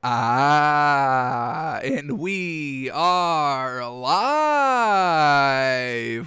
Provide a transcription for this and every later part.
And we are live.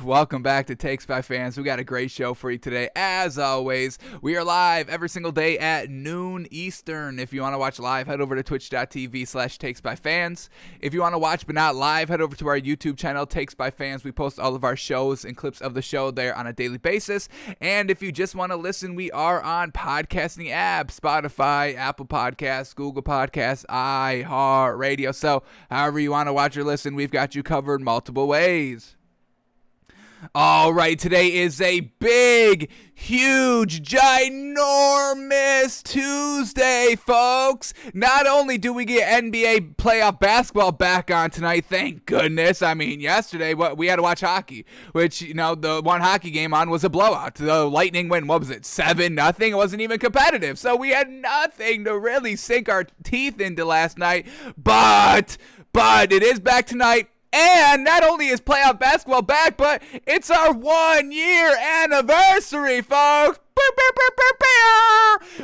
Welcome back to Takes by Fans. We got a great show for you today. As always, we are live every single day at noon Eastern. If you want to watch live, head over to twitch.tv/Takes by Fans. If you want to watch but not live, head over to our YouTube channel, Takes by Fans. We post all of our shows and clips of the show there on a daily basis. And if you just want to listen, we are on podcasting apps, Spotify, Apple Podcasts, Google Podcasts, iHeartRadio. So however you want to watch or listen, we've got you covered multiple ways. All right, today is a big, huge, ginormous Tuesday, folks. Not only do we get NBA playoff basketball back on tonight, thank goodness. I mean, yesterday we had to watch hockey, which, the one hockey game on was a blowout. The Lightning win, 7-0? It wasn't even competitive. So we had nothing to really sink our teeth into last night. But it is back tonight. And not only is playoff basketball back, but it's our 1-year anniversary, folks.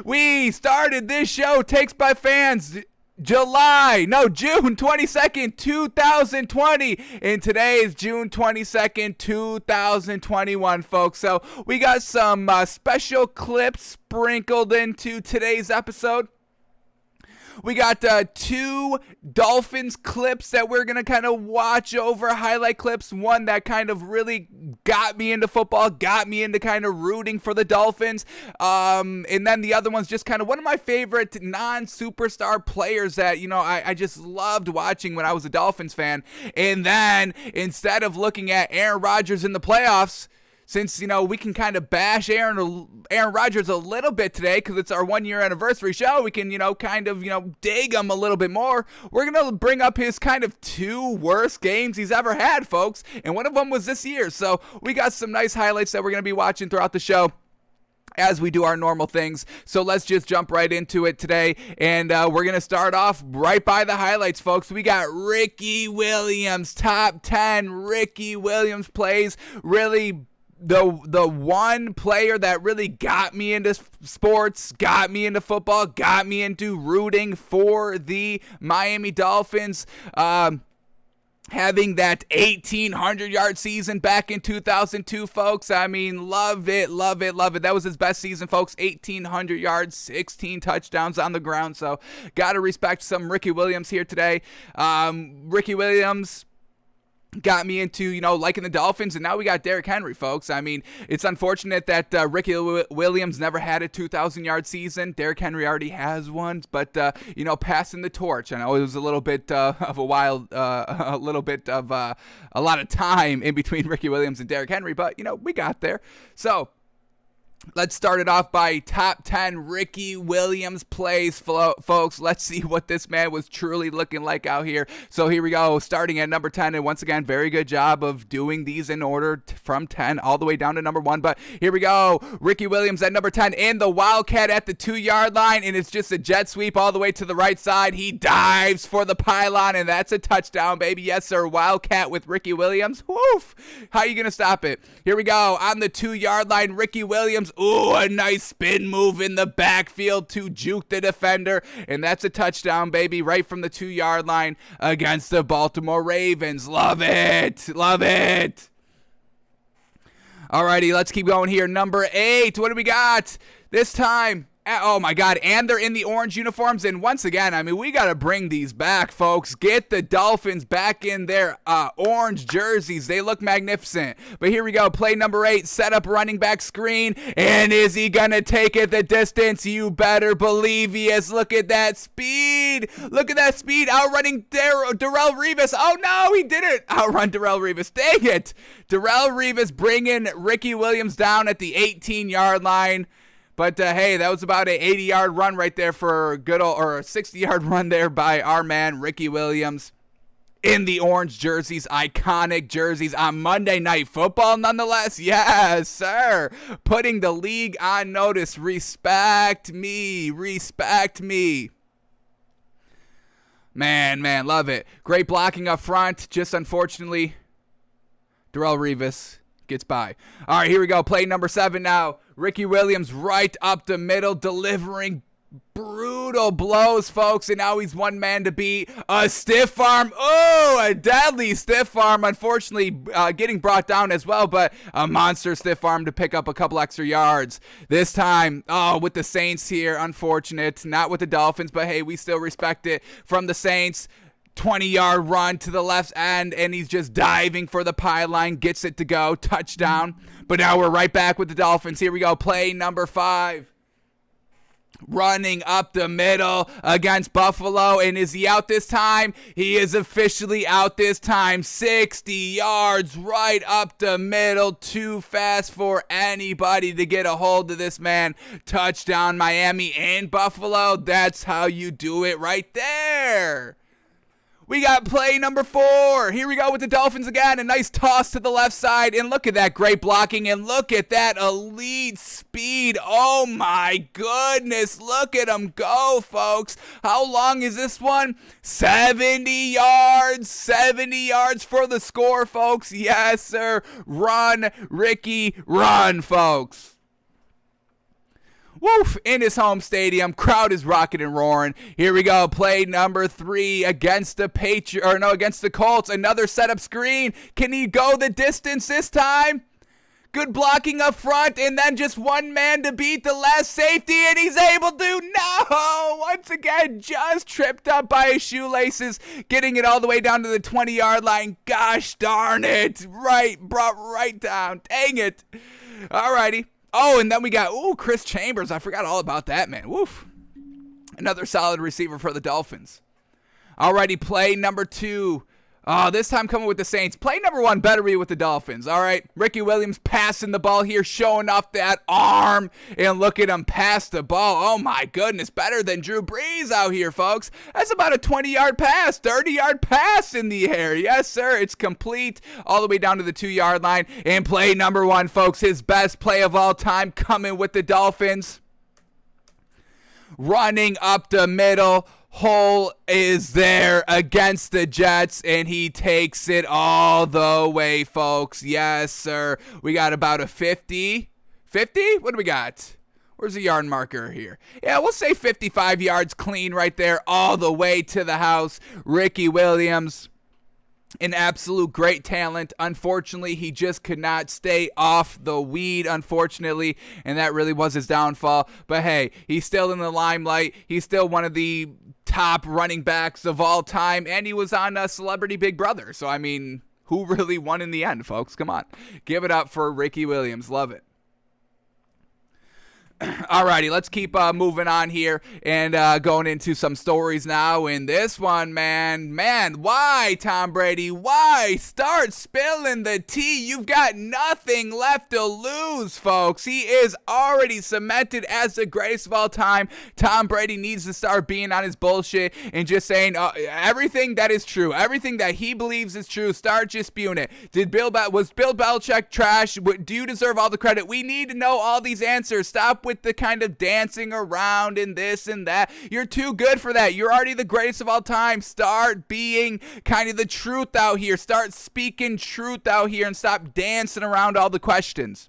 We started this show, Takes by Fans, June 22nd, 2020. And today is June 22nd, 2021, folks. So we got some special clips sprinkled into today's episode. We got two Dolphins clips that we're going to kind of watch over, highlight clips. One that kind of really got me into football, got me into kind of rooting for the Dolphins. And then the other one's just kind of one of my favorite non-superstar players that, I just loved watching when I was a Dolphins fan. And then instead of looking at Aaron Rodgers in the playoffs, since, we can kind of bash Aaron Rodgers a little bit today because it's our 1-year anniversary show, we can, dig him a little bit more. We're going to bring up his kind of two worst games he's ever had, folks. And one of them was this year. So we got some nice highlights that we're going to be watching throughout the show as we do our normal things. So let's just jump right into it today. And we're going to start off right by the highlights, folks. We got Ricky Williams, top 10 Ricky Williams plays. Really the one player that really got me into sports, got me into football, got me into rooting for the Miami Dolphins. Having that 1,800-yard season back in 2002, folks. I mean, love it. That was his best season, folks. 1,800 yards, 16 touchdowns on the ground. So, got to respect some Ricky Williams here today. Ricky Williams got me into, liking the Dolphins, and now we got Derrick Henry, folks. I mean, it's unfortunate that Ricky Williams never had a 2,000-yard season. Derrick Henry already has one, but, passing the torch. I know it was a little bit of a while, a lot of time in between Ricky Williams and Derrick Henry, but, we got there. So, let's start it off by top 10 Ricky Williams plays, folks. Let's see what this man was truly looking like out here. So here we go, starting at number 10. And once again, very good job of doing these in order from 10 all the way down to number 1. But here we go, Ricky Williams at number 10 in the Wildcat at the 2-yard line. And it's just a jet sweep all the way to the right side. He dives for the pylon, and that's a touchdown, baby. Yes, sir, Wildcat with Ricky Williams. Woof. How are you going to stop it? Here we go, on the 2-yard line, Ricky Williams. Ooh, a nice spin move in the backfield to juke the defender. And that's a touchdown, baby, right from the 2-yard line against the Baltimore Ravens. Love it. Alrighty, let's keep going here. Number 8. What do we got this time? Oh, my God. And they're in the orange uniforms. And once again, I mean, we got to bring these back, folks. Get the Dolphins back in their orange jerseys. They look magnificent. But here we go. Play number 8. Set up running back screen. And is he going to take it the distance? You better believe he is. Look at that speed. Outrunning Darrelle Revis. Oh, no, he didn't outrun Darrelle Revis. Dang it. Darrelle Revis bringing Ricky Williams down at the 18-yard line. But, hey, that was about an 80-yard run right there for a 60-yard run there by our man, Ricky Williams, in the orange jerseys, iconic jerseys on Monday Night Football, nonetheless. Yes, sir. Putting the league on notice. Respect me. Man, love it. Great blocking up front. Just unfortunately, Darrelle Revis gets by. All right, here we go. Play number 7 now. Ricky Williams right up the middle, delivering Brutal blows, folks, and now he's one man to beat. A stiff arm. Oh, a deadly stiff arm. Unfortunately, getting brought down as well, but a monster stiff arm to pick up a couple extra yards. This time, with the Saints here. Unfortunate. Not with the Dolphins, but hey, we still respect it from the Saints. 20-yard run to the left end, and he's just diving for the pylon. Gets it to go. Touchdown. But now we're right back with the Dolphins. Here we go. Play number 5. Running up the middle against Buffalo. And is he out this time? He is officially out this time. 60 yards right up the middle. Too fast for anybody to get a hold of this man. Touchdown, Miami and Buffalo. That's how you do it right there. We got play number 4. Here we go with the Dolphins again. A nice toss to the left side. And look at that great blocking. And look at that elite speed. Oh, my goodness. Look at him go, folks. How long is this one? 70 yards. 70 yards for the score, folks. Yes, sir. Run, Ricky, run, folks. Woof, in his home stadium, crowd is rocking and roaring. Here we go, play number 3 against the Colts. Another setup screen. Can he go the distance this time? Good blocking up front, and then just one man to beat the last safety, and he's able to. No! Once again, just tripped up by his shoelaces, getting it all the way down to the 20-yard line. Gosh darn it. Brought right down. Dang it. Alrighty. Oh, and then we got, Chris Chambers. I forgot all about that, man. Woof. Another solid receiver for the Dolphins. Alrighty, play number 2. This time coming with the Saints. Play number 1 better be with the Dolphins. All right, Ricky Williams passing the ball here, showing off that arm. And look at him pass the ball. Oh, my goodness. Better than Drew Brees out here, folks. That's about a 20-yard pass, 30-yard pass in the air. Yes, sir. It's complete all the way down to the 2-yard line. And play number 1, folks. His best play of all time coming with the Dolphins. Running up the middle. Hole is there against the Jets, and he takes it all the way, folks. Yes, sir. We got about a 50. 50? What do we got? Where's the yard marker here? Yeah, we'll say 55 yards clean right there, all the way to the house. Ricky Williams, an absolute great talent. Unfortunately, he just could not stay off the weed, unfortunately, and that really was his downfall. But hey, he's still in the limelight. He's still one of the top running backs of all time, and he was on Celebrity Big Brother. So, I mean, who really won in the end, folks? Come on. Give it up for Ricky Williams. Love it. Alrighty, let's keep moving on here and going into some stories now. And this one, man, why, Tom Brady? Why? Start spilling the tea. You've got nothing left to lose, folks. He is already cemented as the greatest of all time. Tom Brady needs to start being on his bullshit and just saying everything that is true, everything that he believes is true. Start just spewing it. Was Bill Belichick trash? Do you deserve all the credit? We need to know all these answers. Stop with the kind of dancing around and this and that. You're too good for that. You're already the greatest of all time. Start being kind of the truth out here. Start speaking truth out here and stop dancing around all the questions.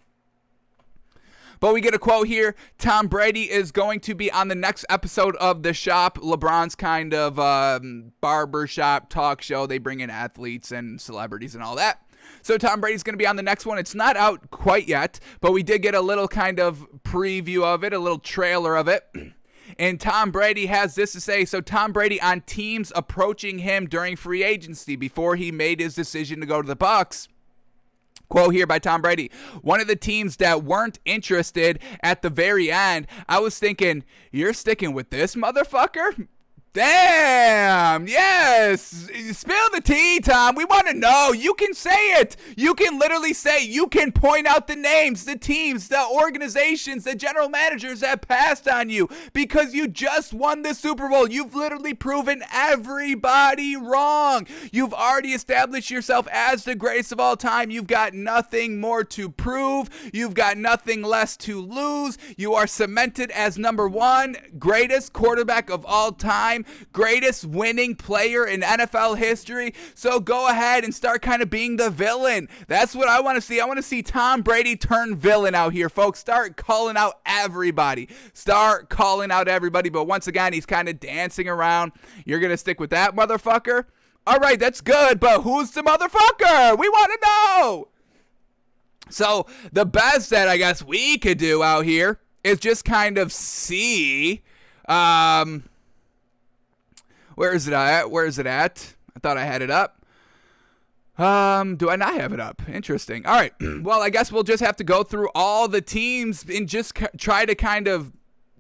But we get a quote here. Tom Brady is going to be on the next episode of The Shop, LeBron's kind of barbershop talk show. They bring in athletes and celebrities and all that. So Tom Brady's going to be on the next one. It's not out quite yet, but we did get a little kind of preview of it, a little trailer of it. And Tom Brady has this to say. So Tom Brady on teams approaching him during free agency before he made his decision to go to the Bucs. Quote here by Tom Brady. One of the teams that weren't interested at the very end, I was thinking, you're sticking with this motherfucker? Damn, yes. Spill the tea, Tom. We want to know. You can say it. You can literally say, you can point out the names, the teams, the organizations, the general managers that passed on you because you just won the Super Bowl. You've literally proven everybody wrong. You've already established yourself as the greatest of all time. You've got nothing more to prove. You've got nothing less to lose. You are cemented as number 1 greatest quarterback of all time. all-time greatest winning player in NFL history. So go ahead and start kind of being the villain. That's what I want to see. I want to see Tom Brady turn villain out here, folks. Start calling out everybody. But once again, he's kind of dancing around. You're going to stick with that motherfucker? All right, that's good, but who's the motherfucker? We want to know. So the best that I guess we could do out here is just kind of see, where is it at? I thought I had it up. Do I not have it up? Interesting. All right. Well, I guess we'll just have to go through all the teams and just try to kind of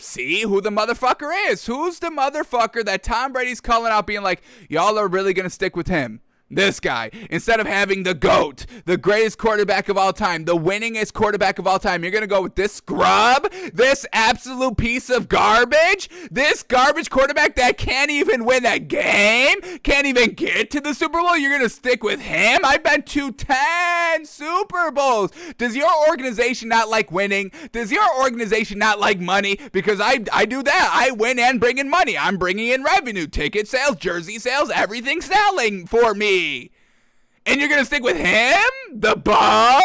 see who the motherfucker is. Who's the motherfucker that Tom Brady's calling out being like, y'all are really going to stick with him? This guy. Instead of having the GOAT, the greatest quarterback of all time, the winningest quarterback of all time, you're going to go with this scrub, this absolute piece of garbage, this garbage quarterback that can't even win a game, can't even get to the Super Bowl. You're going to stick with him? I've been to 10 Super Bowls. Does your organization not like winning? Does your organization not like money? Because I do that. I win and bring in money. I'm bringing in revenue, ticket sales, jersey sales, everything selling for me. And you're going to stick with him? The bum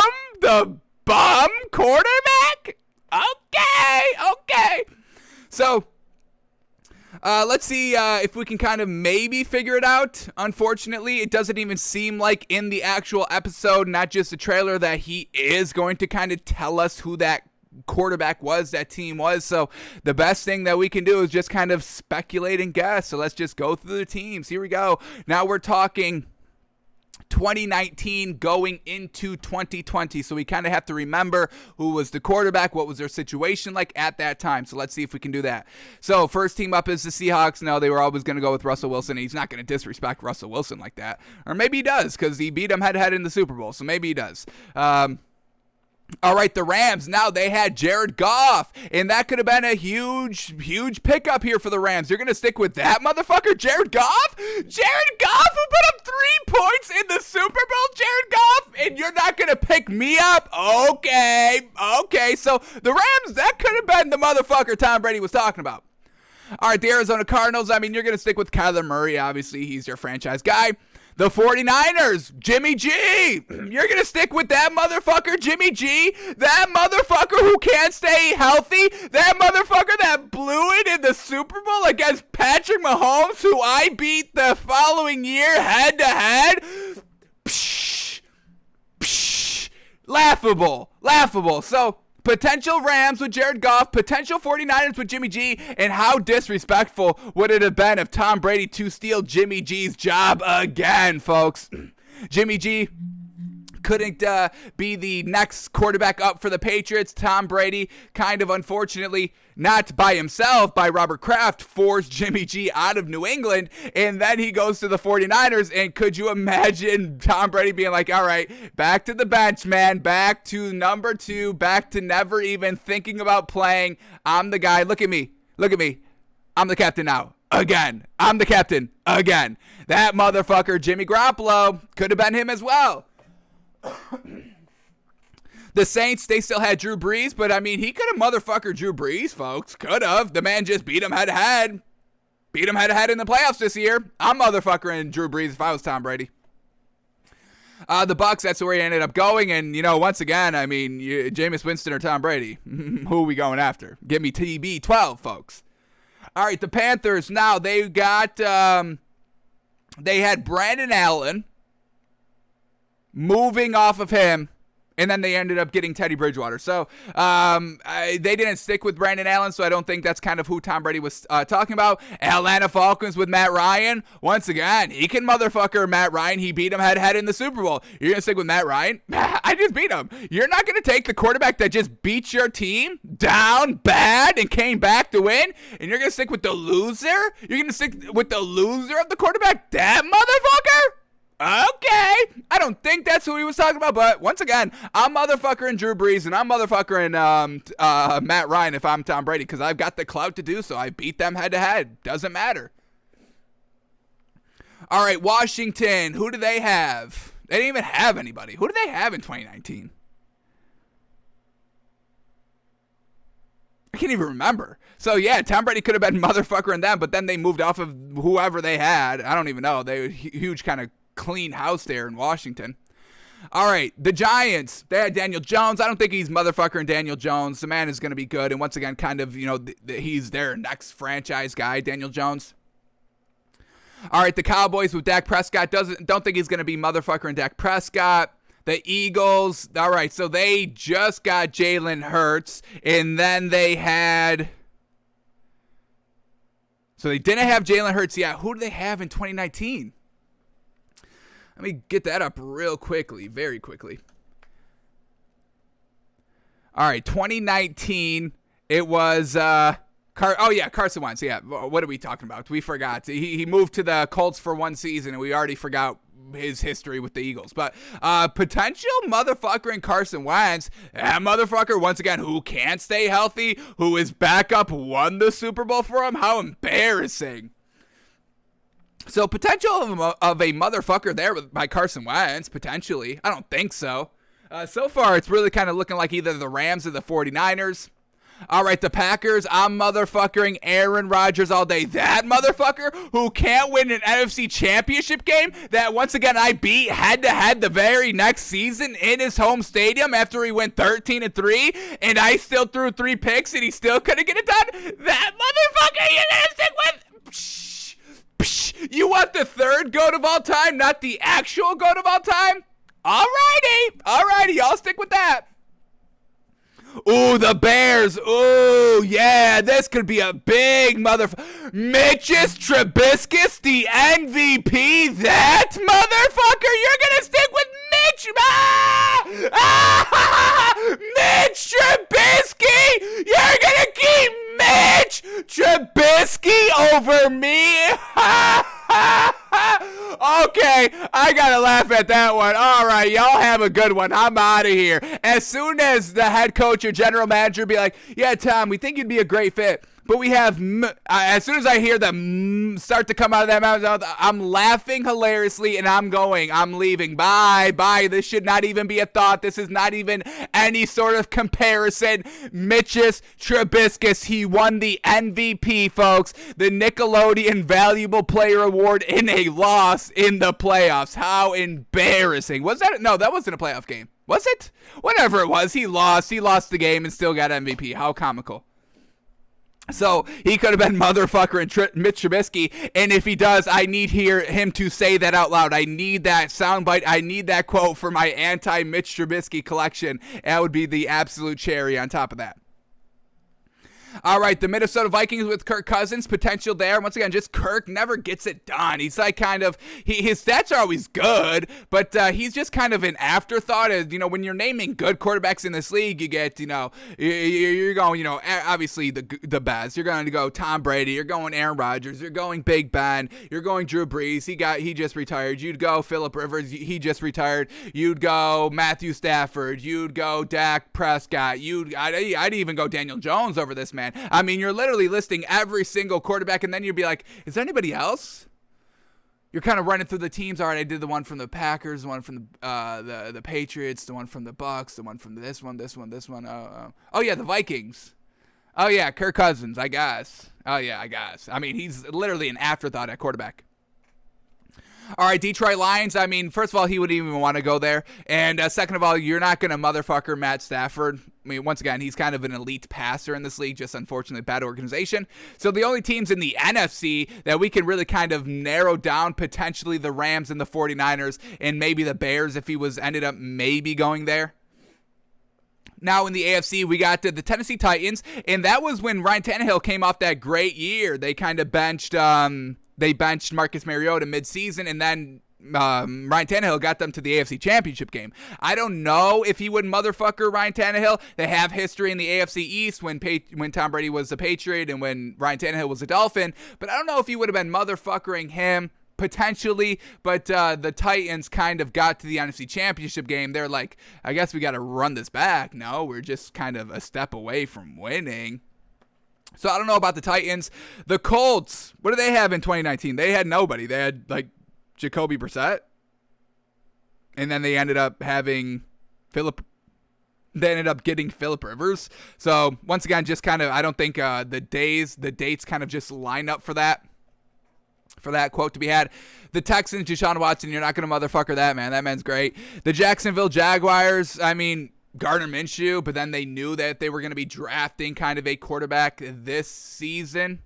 quarterback? Okay. So, let's see if we can kind of maybe figure it out. Unfortunately, it doesn't even seem like in the actual episode, not just the trailer, that he is going to kind of tell us who that quarterback was, that team was. So the best thing that we can do is just kind of speculate and guess. So let's just go through the teams. Here we go. Now we're talking 2019 going into 2020. So we kind of have to remember who was the quarterback, what was their situation like at that time. So let's see if we can do that. So first team up is the Seahawks. No, they were always going to go with Russell Wilson. He's not going to disrespect Russell Wilson like that. Or maybe he does because he beat him head-to-head in the Super Bowl. So maybe he does. All right, the Rams, now they had Jared Goff, and that could have been a huge pickup here for the Rams. You're going to stick with that motherfucker, Jared Goff? Jared Goff, who put up 3 points in the Super Bowl, Jared Goff, and you're not going to pick me up? Okay, so the Rams, that could have been the motherfucker Tom Brady was talking about. All right, the Arizona Cardinals, I mean, you're going to stick with Kyler Murray. Obviously, he's your franchise guy. The 49ers, Jimmy G. You're going to stick with that motherfucker, Jimmy G. That motherfucker who can't stay healthy. That motherfucker that blew it in the Super Bowl against Patrick Mahomes, who I beat the following year head-to-head. Laughable. So, potential Rams with Jared Goff, potential 49ers with Jimmy G, and how disrespectful would it have been if Tom Brady to steal Jimmy G's job again, folks? Jimmy G couldn't be the next quarterback up for the Patriots. Tom Brady, kind of unfortunately, not by himself, by Robert Kraft, forced Jimmy G out of New England, and then he goes to the 49ers, and could you imagine Tom Brady being like, all right, back to the bench, man, back to number 2, back to never even thinking about playing. I'm the guy. Look at me. I'm the captain now. Again. I'm the captain. Again. That motherfucker, Jimmy Garoppolo, could have been him as well. The Saints, they still had Drew Brees, but I mean, he could have motherfucker Drew Brees, folks. Could have. The man just beat him head-to-head. Beat him head-to-head in the playoffs this year. I'm motherfuckering Drew Brees if I was Tom Brady. The Bucs, that's where he ended up going. And, you know, once again, I mean, Jameis Winston or Tom Brady. Who are we going after? Give me TB12, folks. All right, the Panthers, now they got, they had Brandon Allen. Moving off of him, and then they ended up getting Teddy Bridgewater. So they didn't stick with Brandon Allen, so I don't think that's kind of who Tom Brady was talking about. Atlanta Falcons with Matt Ryan. Once again, he can motherfucker Matt Ryan. He beat him head-to-head in the Super Bowl. You're going to stick with Matt Ryan? I just beat him. You're not going to take the quarterback that just beat your team down bad and came back to win, and you're going to stick with the loser? You're going to stick with the loser of the quarterback? That motherfucker? Okay, I don't think that's who he was talking about, but once again, I'm motherfuckering Drew Brees, and I'm motherfuckering Matt Ryan if I'm Tom Brady, because I've got the clout to do so. I beat them head-to-head. Doesn't matter. All right, Washington, who do they have? They didn't even have anybody. Who do they have in 2019? I can't even remember. So, yeah, Tom Brady could have been motherfuckering them, but then they moved off of whoever they had. I don't even know. They were huge kind of clean house there in Washington. All right, the Giants, they had Daniel Jones. I don't think he's motherfuckering Daniel Jones. The man is going to be good. And once again, kind of, he's their next franchise guy, Daniel Jones. All right, the Cowboys with Dak Prescott. Don't think he's going to be motherfuckering Dak Prescott. The Eagles, all right, so they just got Jalen Hurts. And then they had... So they didn't have Jalen Hurts yet. Who do they have in 2019? Let me get that up real quickly, very quickly. All right, 2019, it was Carson Wentz. Yeah, what are we talking about? We forgot. He moved to the Colts for one season, and we already forgot his history with the Eagles. But potential motherfucker in Carson Wentz, that motherfucker, once again, who can't stay healthy, who his backup won the Super Bowl for him. How embarrassing. So potential of a motherfucker there by Carson Wentz, potentially. I don't think so. So far, it's really kind of looking like either the Rams or the 49ers. All right, the Packers, I'm motherfuckering Aaron Rodgers all day. That motherfucker who can't win an NFC championship game that, once again, I beat head-to-head the very next season in his home stadium after he went 13-3, and I still threw 3 picks, and he still couldn't get it done. That motherfucker you gotta stick with. You want the third GOAT of all time, not the actual GOAT of all time? Alrighty, I'll stick with that. Ooh, the Bears. Ooh, yeah, this could be a big Mitch's Trubisky, the MVP. That motherfucker, you're going to stick with Mitch. Mitch Trubisky. You're going to keep Mitch Trubisky over me. Okay, I gotta laugh at that one. All right, y'all have a good one. I'm out of here. As soon as the head coach or general manager be like, yeah, Tom, we think you'd be a great fit, but we have, as soon as I hear the start to come out of that mouth, I'm laughing hilariously, and I'm leaving. Bye. This should not even be a thought. This is not even any sort of comparison. Mitch's Trubisky, he won the MVP, folks. The Nickelodeon Valuable Player Award in a loss in the playoffs. How embarrassing. Was that? No, that wasn't a playoff game. Was it? Whatever it was, he lost. He lost the game and still got MVP. How comical. So he could have been motherfucker and Mitch Trubisky, and if he does, I need him to say that out loud. I need that soundbite. I need that quote for my anti-Mitch Trubisky collection. That would be the absolute cherry on top of that. All right, the Minnesota Vikings with Kirk Cousins, potential there. Once again, just Kirk never gets it done. He's like kind of, his stats are always good, but he's just kind of an afterthought. When you're naming good quarterbacks in this league, you get, you're going, obviously the best. You're going to go Tom Brady. You're going Aaron Rodgers. You're going Big Ben. You're going Drew Brees. He just retired. You'd go Phillip Rivers. He just retired. You'd go Matthew Stafford. You'd go Dak Prescott. I'd even go Daniel Jones over this man. I mean, you're literally listing every single quarterback, and then you'd be like, is there anybody else? You're kind of running through the teams. All right, I did the one from the Packers, the one from the Patriots, the one from the Bucks, the one from this one. Oh, yeah, the Vikings. Oh, yeah, Kirk Cousins, I guess. Oh, yeah, I guess. I mean, he's literally an afterthought at quarterback. All right, Detroit Lions. I mean, first of all, he wouldn't even want to go there. And second of all, you're not going to motherfucker Matt Stafford. I mean, once again, he's kind of an elite passer in this league, just unfortunately bad organization. So the only teams in the NFC that we can really kind of narrow down, potentially the Rams and the 49ers, and maybe the Bears if he ended up maybe going there. Now in the AFC, we got the Tennessee Titans, and that was when Ryan Tannehill came off that great year. They kind of benched Marcus Mariota midseason, and then Ryan Tannehill got them to the AFC Championship game. I don't know if he would motherfucker Ryan Tannehill. They have history in the AFC East when Tom Brady was a Patriot and when Ryan Tannehill was a Dolphin, but I don't know if he would have been motherfuckering him. Potentially, but the Titans kind of got to the NFC Championship game. They're like, I guess we got to run this back. No, we're just kind of a step away from winning. So I don't know about the Titans. The Colts, what do they have in 2019? They had nobody. They had like Jacoby Brissett, and then they ended up having Philip they ended up getting Phillip Rivers. So once again, just kind of, I don't think the dates kind of just line up for that quote to be had. The Texans, Deshaun Watson, you're not going to motherfucker that, man. That man's great. The Jacksonville Jaguars, I mean, Gardner Minshew, but then they knew that they were going to be drafting kind of a quarterback this season.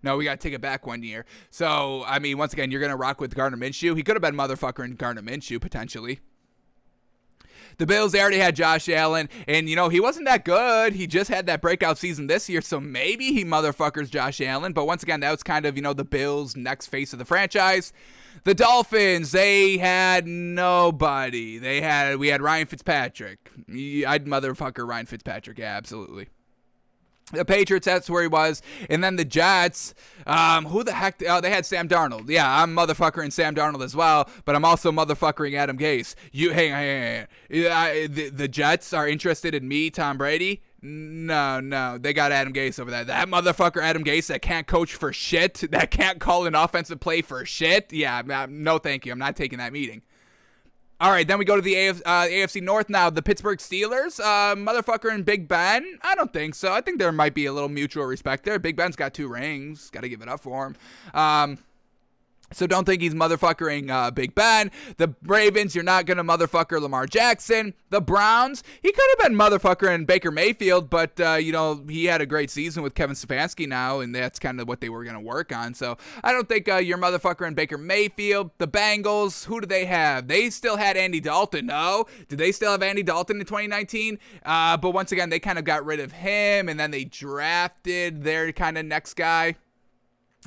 No, we got to take it back 1 year. So, I mean, once again, you're going to rock with Gardner Minshew. He could have been motherfucker in Gardner Minshew, potentially. The Bills, they already had Josh Allen, and, you know, he wasn't that good. He just had that breakout season this year, so maybe he motherfuckers Josh Allen. But once again, that was kind of, you know, the Bills' next face of the franchise. The Dolphins, they had nobody. We had Ryan Fitzpatrick. I'd motherfucker Ryan Fitzpatrick, yeah, absolutely. The Patriots, that's where he was. And then the Jets, who the heck? Oh, they had Sam Darnold. Yeah, I'm motherfuckering Sam Darnold as well, but I'm also motherfuckering Adam Gase. Hang on. The Jets are interested in me, Tom Brady? No. They got Adam Gase over there. That motherfucker Adam Gase that can't coach for shit, that can't call an offensive play for shit. Yeah, no thank you. I'm not taking that meeting. All right, then we go to the AFC North now. The Pittsburgh Steelers, motherfucker and Big Ben? I don't think so. I think there might be a little mutual respect there. Big Ben's got 2 rings. Got to give it up for him. So don't think he's motherfuckering Big Ben. The Ravens, you're not going to motherfucker Lamar Jackson. The Browns, he could have been motherfuckering Baker Mayfield, but, you know, he had a great season with Kevin Stefanski now, and that's kind of what they were going to work on. So I don't think you're motherfuckering Baker Mayfield. The Bengals, who do they have? They still had Andy Dalton, no? Did they still have Andy Dalton in 2019? But once again, they kind of got rid of him, and then they drafted their kind of next guy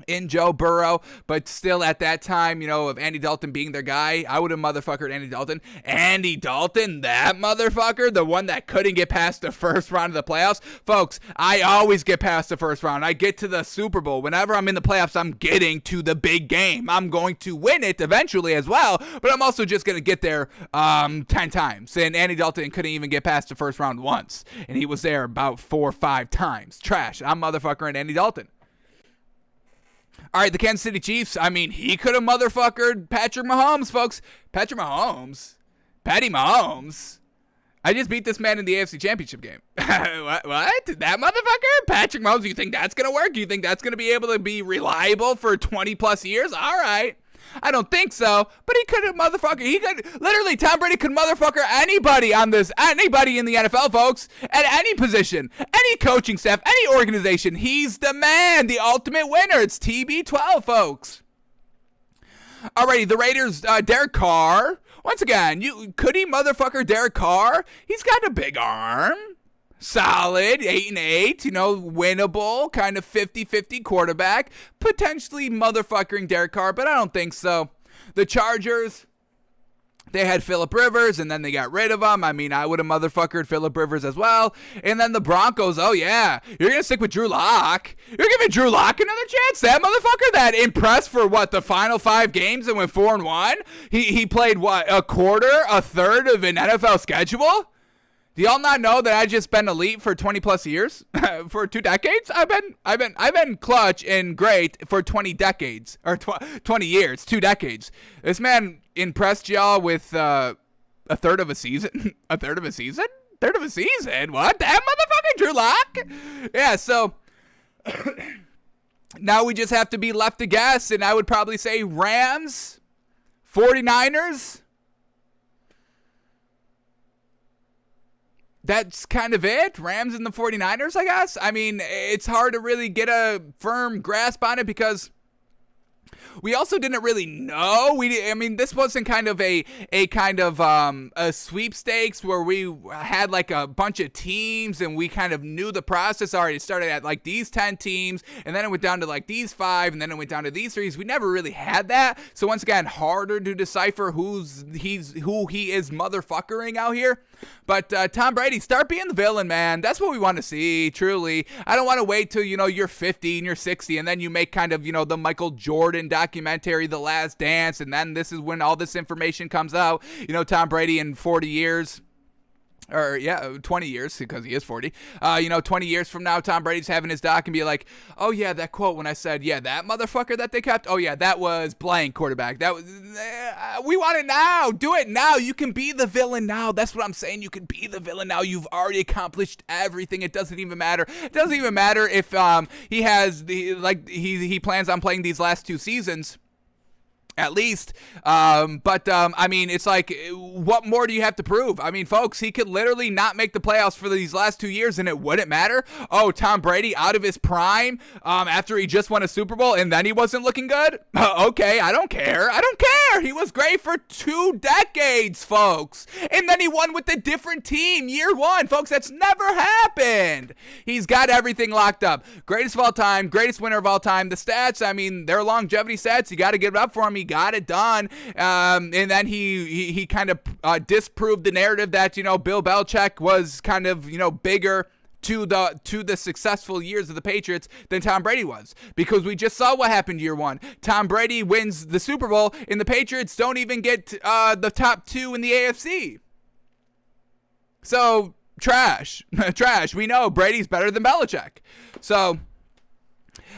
in Joe Burrow, but still at that time, you know, of Andy Dalton being their guy, I would have motherfuckered Andy Dalton. Andy Dalton, that motherfucker, the one that couldn't get past the first round of the playoffs. Folks, I always get past the first round. I get to the Super Bowl. Whenever I'm in the playoffs, I'm getting to the big game. I'm going to win it eventually as well, but I'm also just going to get there 10 times. And Andy Dalton couldn't even get past the first round once, and he was there about 4 or 5 times. Trash. I'm motherfuckering Andy Dalton. All right, the Kansas City Chiefs, I mean, he could have motherfuckered Patrick Mahomes, folks. Patrick Mahomes? Patty Mahomes? I just beat this man in the AFC Championship game. What? That motherfucker? Patrick Mahomes, you think that's going to work? You think that's going to be able to be reliable for 20 plus years? All right. I don't think so, but he could have literally, Tom Brady could motherfucker anybody in the NFL, folks, at any position, any coaching staff, any organization. He's the man, the ultimate winner. It's TB12, folks. Alrighty, the Raiders, Derek Carr. Once again, could he motherfucker Derek Carr? He's got a big arm. Solid, 8-8, you know, winnable, kind of 50-50 quarterback. Potentially motherfuckering Derek Carr, but I don't think so. The Chargers, they had Phillip Rivers, and then they got rid of him. I mean, I would have motherfuckered Phillip Rivers as well. And then the Broncos, oh yeah, you're going to stick with Drew Lock. You're giving Drew Lock another chance? That motherfucker that impressed for, the final 5 games and went 4-1? He played, a quarter, a third of an NFL schedule? Do y'all not know that I've just been elite for 20 plus years? For 2 decades? I've been clutch and great for 20 decades. Or 20 years, 2 decades. This man impressed y'all with a third of a season? A third of a season? Third of a season? What? That motherfucker Drew Lock? Yeah, so now we just have to be left to guess, and I would probably say Rams, 49ers. That's kind of it. Rams and the 49ers, I guess. I mean, it's hard to really get a firm grasp on it because we also didn't really know. This wasn't kind of a sweepstakes where we had like a bunch of teams and we kind of knew the process already. It started at like these 10 teams and then it went down to like these 5 and then it went down to these 3. We never really had that. So once again, harder to decipher who he is motherfuckering out here. But Tom Brady, start being the villain, man. That's what we want to see, truly. I don't want to wait till, you're 50 and you're 60 and then you make kind of, the Michael Jordan documentary, The Last Dance, and then this is when all this information comes out. Tom Brady in 40 years or 20 years, because he is 40. 20 years from now, Tom Brady's having his doc and be like, oh yeah, that quote when I said, yeah, that motherfucker that they kept, oh yeah, that was blank quarterback. That was, we want it now. Do it now. You can be the villain now. That's what I'm saying. You can be the villain now. You've already accomplished everything. It doesn't even matter. It doesn't even matter if he has he plans on playing these last 2 seasons. At least, I mean, it's like, what more do you have to prove? I mean, folks, he could literally not make the playoffs for these last 2 years, and it wouldn't matter. Oh, Tom Brady out of his prime, after he just won a Super Bowl, and then he wasn't looking good? Okay, I don't care. He was great for 2 decades, folks, and then he won with a different team year 1, folks. That's never happened. He's got everything locked up. Greatest of all time, greatest winner of all time. The stats, I mean, they're longevity stats. You got to give it up for him. He got it done, and then he kind of disproved the narrative that Bill Belichick was kind of bigger to the successful years of the Patriots than Tom Brady was, because we just saw what happened year 1. Tom Brady wins the Super Bowl, and the Patriots don't even get the top 2 in the AFC. So trash. We know Brady's better than Belichick. So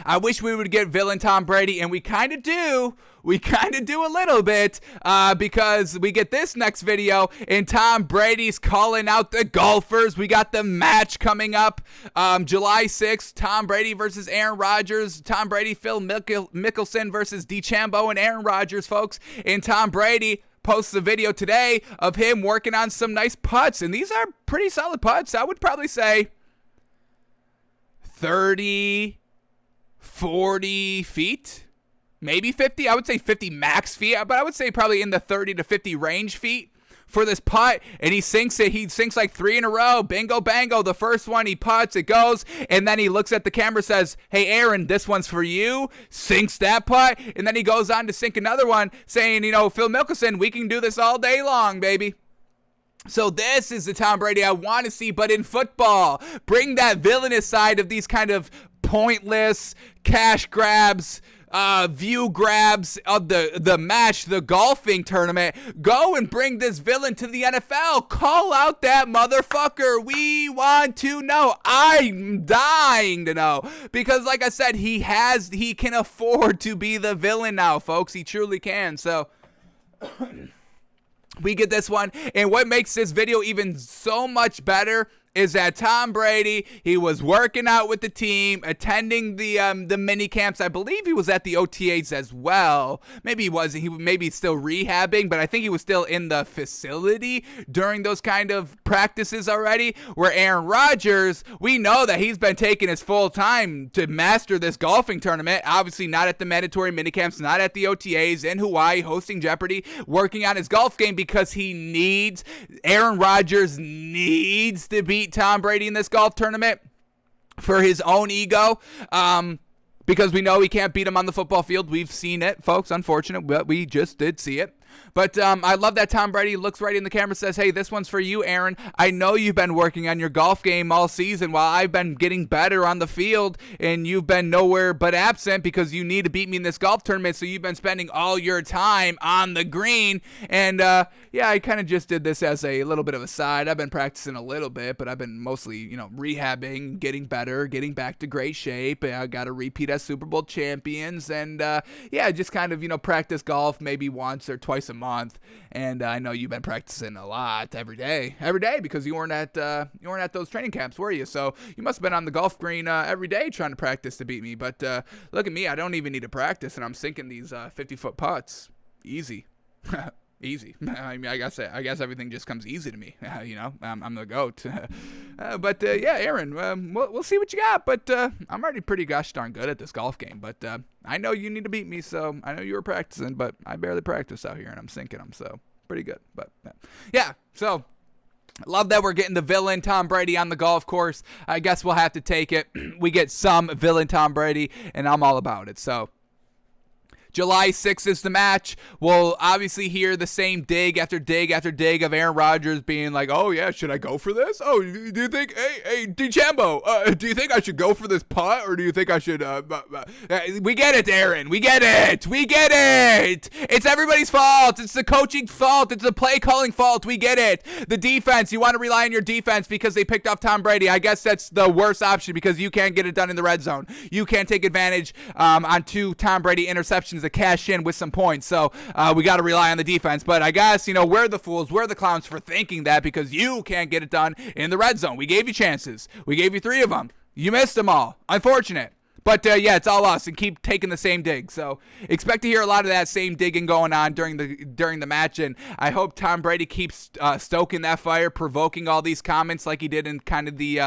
I wish we would get villain Tom Brady, and we kind of do. We kind of do a little bit, because we get this next video, and Tom Brady's calling out the golfers. We got the match coming up, July 6th, Tom Brady versus Aaron Rodgers. Tom Brady, Phil Mickelson versus DeChambeau and Aaron Rodgers, folks. And Tom Brady posts a video today of him working on some nice putts, and these are pretty solid putts. I would probably say 30, 40 feet. Maybe 50. I would say 50 max feet, but I would say probably in the 30 to 50 range feet for this putt. And he sinks it. He sinks like 3 in a row. Bingo, bango. The first one, he putts, it goes. And then he looks at the camera, says, hey, Aaron, this one's for you. Sinks that putt. And then he goes on to sink another one, saying, Phil Mickelson, we can do this all day long, baby. So this is the Tom Brady I want to see, but in football. Bring that villainous side of these kind of pointless cash grabs, view grabs of the match, the golfing tournament. Go and bring this villain to the NFL. Call out that motherfucker. We want to know. I'm dying to know, because like I said, he can afford to be the villain now, folks. He truly can. So we get this one, and what makes this video even so much better is that Tom Brady, he was working out with the team, attending the mini camps. I believe he was at the OTAs as well. Maybe he wasn't. He maybe still rehabbing, but I think he was still in the facility during those kind of practices already. Where Aaron Rodgers, we know that he's been taking his full time to master this golfing tournament. Obviously not at the mandatory mini camps, not at the OTAs, in Hawaii, hosting Jeopardy, working on his golf game, because Aaron Rodgers needs to beat Tom Brady in this golf tournament for his own ego, because we know he can't beat him on the football field. We've seen it, folks. Unfortunate, but we just did see it. But I love that Tom Brady looks right in the camera, says, hey, this one's for you, Aaron. I know you've been working on your golf game all season while I've been getting better on the field, and you've been nowhere but absent because you need to beat me in this golf tournament, so you've been spending all your time on the green. And I kind of just did this as a little bit of a side. I've been practicing a little bit, but I've been mostly, rehabbing, getting better, getting back to great shape. I got to repeat as Super Bowl champions, and just kind of, practice golf maybe once or twice a month. And I know you've been practicing a lot every day, because you weren't at those training camps, were you? So you must have been on the golf green every day trying to practice to beat me. But look at me, I don't even need to practice, and I'm sinking these 50-foot putts easy. Easy. I mean, I guess everything just comes easy to me. I'm the GOAT. Aaron, we'll see what you got. But I'm already pretty gosh darn good at this golf game. But I know you need to beat me, so I know you were practicing, but I barely practice out here, and I'm sinking them, so pretty good. But so love that we're getting the villain Tom Brady on the golf course. I guess we'll have to take it. We get some villain Tom Brady, and I'm all about it. So July 6th is the match. We'll obviously hear the same dig after dig after dig of Aaron Rodgers being like, oh, yeah, should I go for this? Oh, do you think, hey, DeChambeau, do you think I should go for this punt, or do you think I should, we get it, Aaron. We get it. It's everybody's fault. It's the coaching fault. It's the play calling fault. We get it. The defense, you want to rely on your defense because they picked off Tom Brady. I guess that's the worst option because you can't get it done in the red zone. You can't take advantage on 2 Tom Brady interceptions to cash in with some points. So we got to rely on the defense. But I guess, we're the fools, we're the clowns for thinking that because you can't get it done in the red zone. We gave you chances. We gave you 3 of them. You missed them all. Unfortunate. But, yeah, it's all us, and keep taking the same dig. So expect to hear a lot of that same digging going on during the match, and I hope Tom Brady keeps stoking that fire, provoking all these comments like he did in kind of the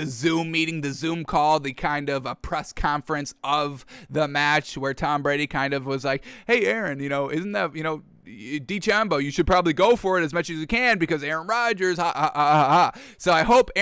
Zoom meeting, the Zoom call, the kind of a press conference of the match where Tom Brady kind of was like, hey, Aaron, isn't that, DeChambeau, you should probably go for it as much as you can because Aaron Rodgers, So I hope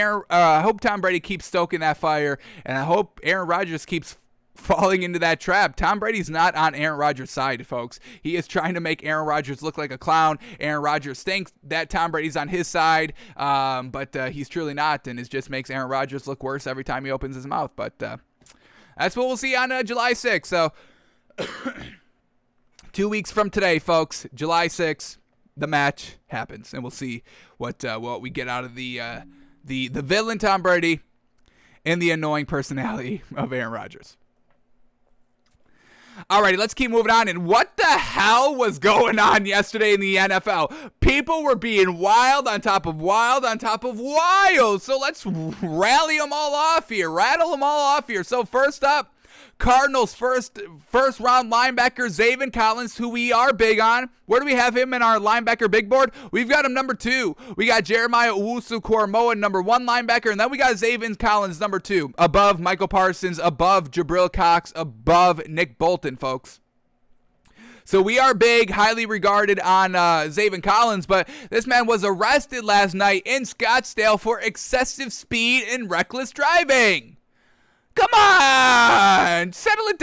Tom Brady keeps stoking that fire, and I hope Aaron Rodgers keeps falling into that trap. Tom Brady's not on Aaron Rodgers' side, folks. He is trying to make Aaron Rodgers look like a clown. Aaron Rodgers thinks that Tom Brady's on his side, but he's truly not, and it just makes Aaron Rodgers look worse every time he opens his mouth. But that's what we'll see on July 6th. So 2 weeks from today, folks, July 6th, the match happens, and we'll see what we get out of the villain Tom Brady and the annoying personality of Aaron Rodgers. Alrighty, let's keep moving on. And what the hell was going on yesterday in the NFL? People were being wild on top of wild on top of wild. So let's rattle them all off here. So first up, Cardinals first round linebacker Zaven Collins, who we are big on. Where do we have him in our linebacker big board? We've got him number 2. We got Jeremiah Owusu-Koramoah, number 1 linebacker, and then we got Zaven Collins, number 2, above Michael Parsons, above Jabril Cox, above Nick Bolton, folks. So we are big, highly regarded on Zaven Collins, but this man was arrested last night in Scottsdale for excessive speed and reckless driving. Come on! Settle it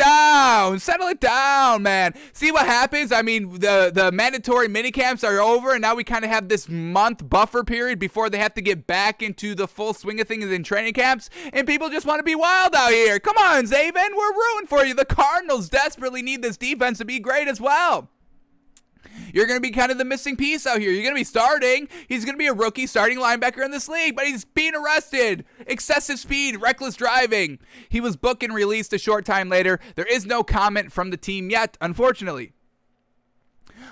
down, man. See what happens? I mean, the mandatory minicamps are over, and now we kind of have this month buffer period before they have to get back into the full swing of things in training camps, and people just want to be wild out here. Come on, Zaven, we're rooting for you. The Cardinals desperately need this defense to be great as well. You're going to be kind of the missing piece out here. You're going to be starting. He's going to be a rookie starting linebacker in this league, but he's being arrested. Excessive speed, reckless driving. He was booked and released a short time later. There is no comment from the team yet, unfortunately.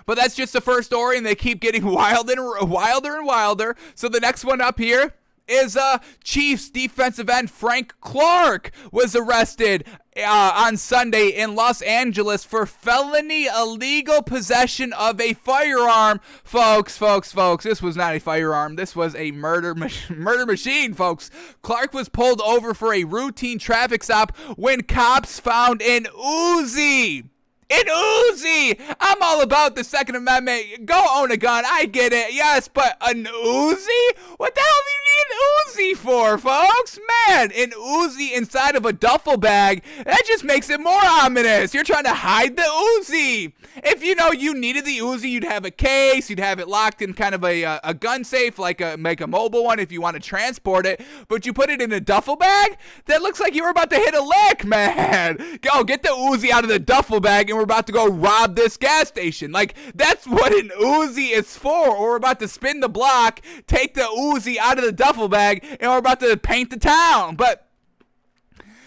But that's just the first story, and they keep getting wilder and wilder. So the next one up here is Chiefs defensive end Frank Clark was arrested on Sunday in Los Angeles for felony illegal possession of a firearm. Folks, this was not a firearm. This was a murder machine, folks. Clark was pulled over for a routine traffic stop when cops found an Uzi. An Uzi! I'm all about the Second Amendment. Go own a gun. I get it. Yes, but an Uzi? What the hell do you need an Uzi for, folks? Man, an Uzi inside of a duffel bag. That just makes it more ominous. You're trying to hide the Uzi. If you needed the Uzi, you'd have a case. You'd have it locked in kind of a gun safe, make a mobile one if you want to transport it. But you put it in a duffel bag? That looks like you were about to hit a lick, man. Go get the Uzi out of the duffel bag, and we're about to go rob this gas station. Like, that's what an Uzi is for. Or we're about to spin the block, take the Uzi out of the duffel bag, and we're about to paint the town. But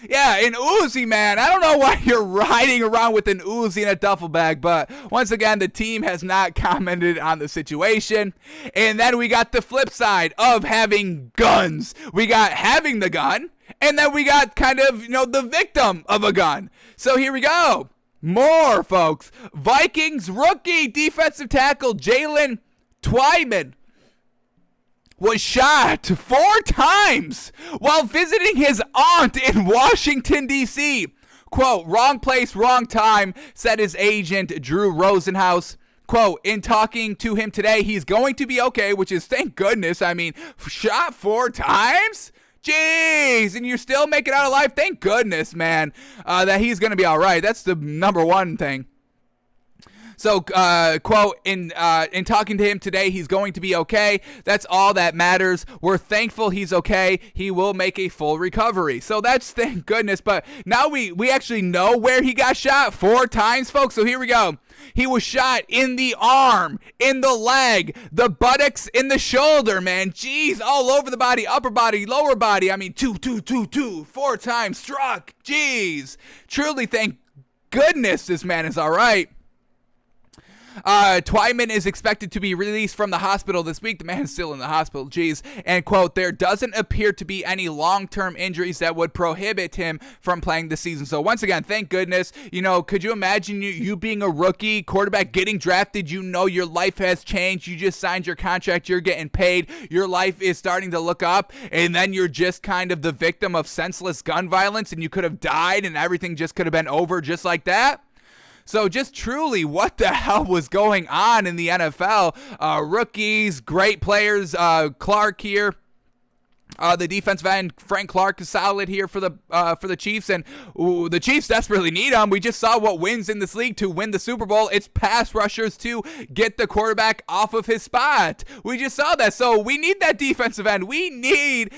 yeah, an Uzi, man. I don't know why you're riding around with an Uzi in a duffel bag, but once again, the team has not commented on the situation. And then we got the flip side of having guns. We got having the gun, and then we got kind of, the victim of a gun. So here we go. More, folks. Vikings rookie defensive tackle Jalen Twyman was shot 4 times while visiting his aunt in Washington, D.C. Quote, wrong place, wrong time, said his agent, Drew Rosenhaus. Quote, in talking to him today, he's going to be okay, which is thank goodness. I mean, shot 4 times? Jeez, and you're still making it out alive? Thank goodness, man, that he's going to be all right. That's the number one thing. So, quote, in talking to him today, he's going to be okay. That's all that matters. We're thankful he's okay. He will make a full recovery. So that's thank goodness. But now we actually know where he got shot 4 times, folks. So here we go. He was shot in the arm, in the leg, the buttocks, in the shoulder, man. Jeez, all over the body, upper body, lower body. I mean, 4 times struck. Jeez. Truly, thank goodness this man is all right. Twyman is expected to be released from the hospital this week. The man is still in the hospital, geez. And, quote, there doesn't appear to be any long-term injuries that would prohibit him from playing the season. So, once again, thank goodness. You know, could you imagine you being a rookie quarterback getting drafted? You know your life has changed. You just signed your contract. You're getting paid. Your life is starting to look up. And then you're just kind of the victim of senseless gun violence. And you could have died and everything just could have been over just like that. So just truly, what the hell was going on in the NFL? Rookies, great players, Clark here. The defensive end, Frank Clark, is solid here for the Chiefs, and the Chiefs desperately need him. We just saw what wins in this league to win the Super Bowl. It's pass rushers to get the quarterback off of his spot. We just saw that, so we need that defensive end. We need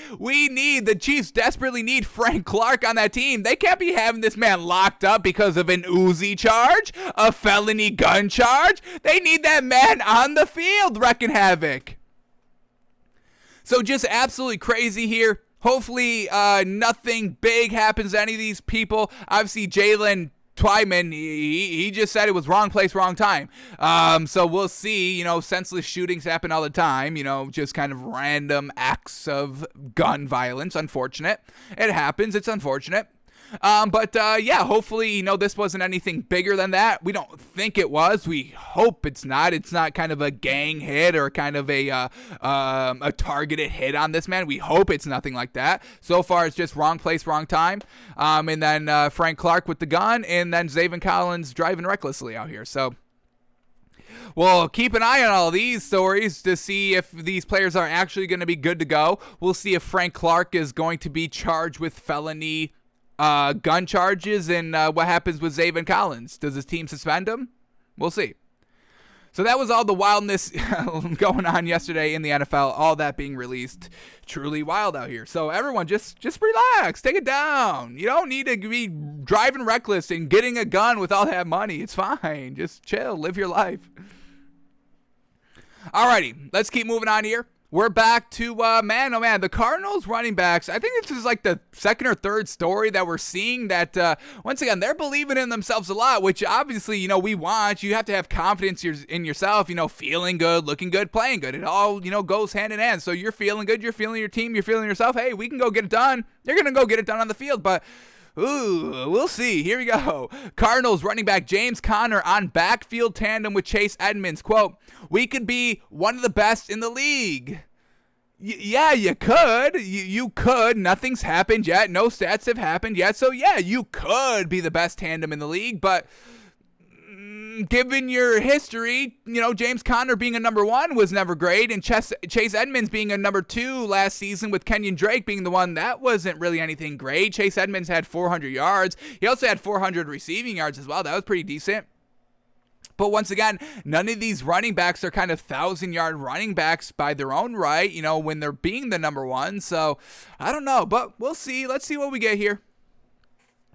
the Chiefs desperately need Frank Clark on that team. They can't be having this man locked up because of an Uzi charge, a felony gun charge. They need that man on the field wrecking havoc. So just absolutely crazy here. Hopefully nothing big happens to any of these people. Obviously, Jalen Twyman, he just said it was wrong place, wrong time. So we'll see. You know, senseless shootings happen all the time. You know, just kind of random acts of gun violence. Unfortunate. It happens. It's unfortunate. But yeah, hopefully, you know, this wasn't anything bigger than that. We don't think it was. We hope it's not. It's not kind of a gang hit or kind of a targeted hit on this man. We hope it's nothing like that. So far, it's just wrong place, wrong time. And then Frank Clark with the gun, and then Zaven Collins driving recklessly out here. So we'll keep an eye on all these stories to see if these players are actually going to be good to go. We'll see if Frank Clark is going to be charged with felony gun charges, and what happens with Zaven Collins. Does his team suspend him? We'll see. So that was all the wildness going on yesterday in the NFL, all that being released. Truly wild out here. So everyone, just relax, take it down. You don't need to be driving reckless and getting a gun with all that money. It's fine. Just chill, live your life. Alrighty, let's keep moving on here. We're back to, man, the Cardinals running backs. I think this is like the second or third story that we're seeing that, once again, they're believing in themselves a lot, which obviously, you know, we want. You have to have confidence in yourself, you know, feeling good, looking good, playing good. It all, you know, goes hand in hand. So you're feeling good, you're feeling your team, you're feeling yourself. Hey, we can go get it done. You're going to go get it done on the field, but ooh, we'll see. Here we go. Cardinals running back James Conner on backfield tandem with Chase Edmonds. Quote, we could be one of the best in the league. Yeah, you could. You could. Nothing's happened yet. No stats have happened yet. So, yeah, you could be the best tandem in the league. But given your history, you know, James Conner being a number 1 was never great. And Chase Edmonds being a number 2 last season with Kenyon Drake being the one, that wasn't really anything great. Chase Edmonds had 400 yards. He also had 400 receiving yards as well. That was pretty decent. But once again, none of these running backs are kind of 1,000-yard running backs by their own right, you know, when they're being the number 1. So, I don't know, but we'll see. Let's see what we get here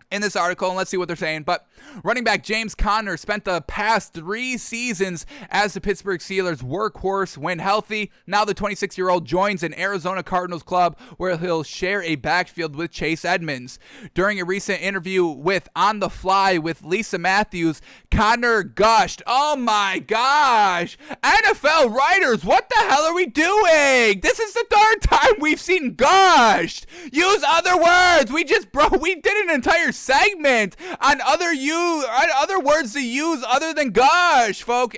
in this article, and let's see what they're saying. But running back James Conner spent the past 3 seasons as the Pittsburgh Steelers workhorse when healthy. Now the 26-year-old joins an Arizona Cardinals club where he'll share a backfield with Chase Edmonds. During a recent interview with On the Fly with Lisa Matthews, Conner gushed, "Oh my gosh, NFL writers, what the hell are we doing? This is the 3rd time we've seen gushed. Use other words. We did an entire segment on other words to use other than gosh, folks.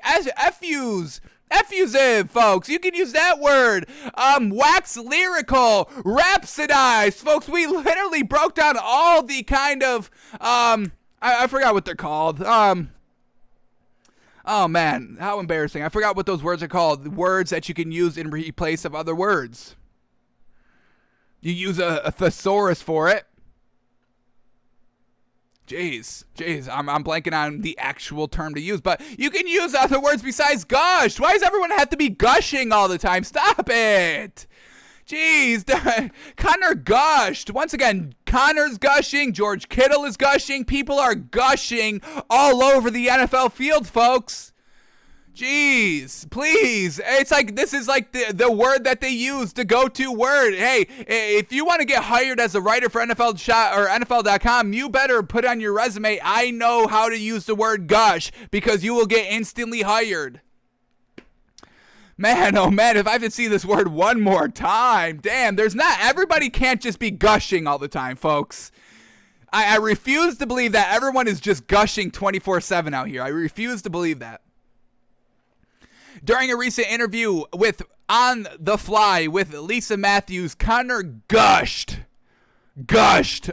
Effusive, folks. You can use that word. Wax lyrical, rhapsodized, folks. We literally broke down all the kind of I forgot what they're called. Oh man, how embarrassing. I forgot what those words are called. Words that you can use in place of other words. You use a thesaurus for it. Jeez, I'm blanking on the actual term to use, but you can use other words besides gushed. Why does everyone have to be gushing all the time? Stop it. Jeez, Connor gushed. Once again, Connor's gushing, George Kittle is gushing. People are gushing all over the NFL field, folks. Jeez, please. It's like, this is like the word that they use, the go-to word. Hey, if you want to get hired as a writer for NFL Shot or NFL.com, you better put on your resume, I know how to use the word gush, because you will get instantly hired. Man, oh man, if I have to see this word one more time, damn, everybody can't just be gushing all the time, folks. I refuse to believe that everyone is just gushing 24/7 out here. I refuse to believe that. During a recent interview with On the Fly with Lisa Matthews, Connor gushed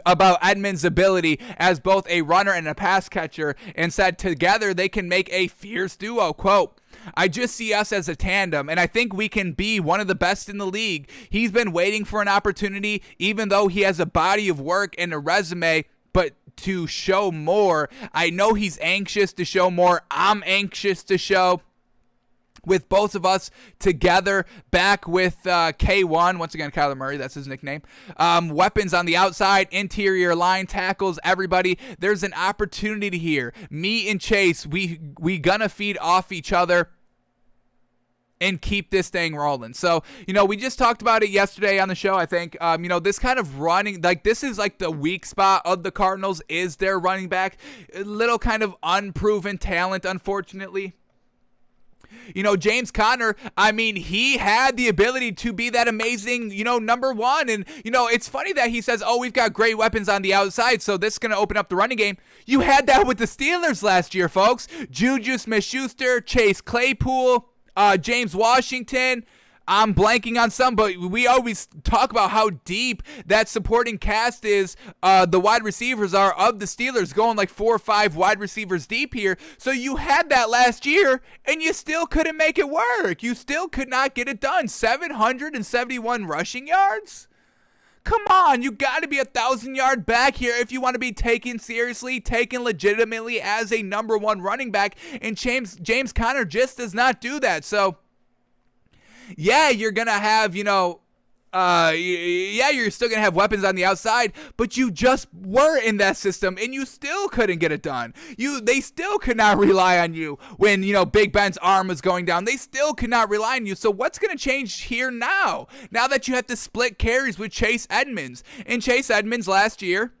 about Edmonds' ability as both a runner and a pass catcher, and said together they can make a fierce duo. Quote, I just see us as a tandem, and I think we can be one of the best in the league. He's been waiting for an opportunity, even though he has a body of work and a resume, but to show more. I know he's anxious to show more. I'm anxious to show. With both of us together, back with K1, once again, Kyler Murray, that's his nickname. Weapons on the outside, interior line, tackles, everybody. There's an opportunity here. Me and Chase, we gonna feed off each other and keep this thing rolling. So, we just talked about it yesterday on the show, I think. This kind of running, like, this is like the weak spot of the Cardinals, is their running back. A little kind of unproven talent, unfortunately. James Conner, he had the ability to be that amazing, number one. And, it's funny that he says, we've got great weapons on the outside, so this is going to open up the running game. You had that with the Steelers last year, folks. Juju Smith-Schuster, Chase Claypool, James Washington. I'm blanking on some, but we always talk about how deep that supporting cast is. The wide receivers are of the Steelers, going like 4 or 5 wide receivers deep here. So you had that last year, and you still couldn't make it work. You still could not get it done. 771 rushing yards? Come on, you got to be 1,000-yard back here if you want to be taken seriously, taken legitimately as a number one running back. And James Conner just does not do that. So, yeah, you're going to have, you're still going to have weapons on the outside, but you just were in that system and you still couldn't get it done. They still could not rely on you when, Big Ben's arm was going down. They still could not rely on you. So what's going to change here now? Now that you have to split carries with Chase Edmonds. And Chase Edmonds last year,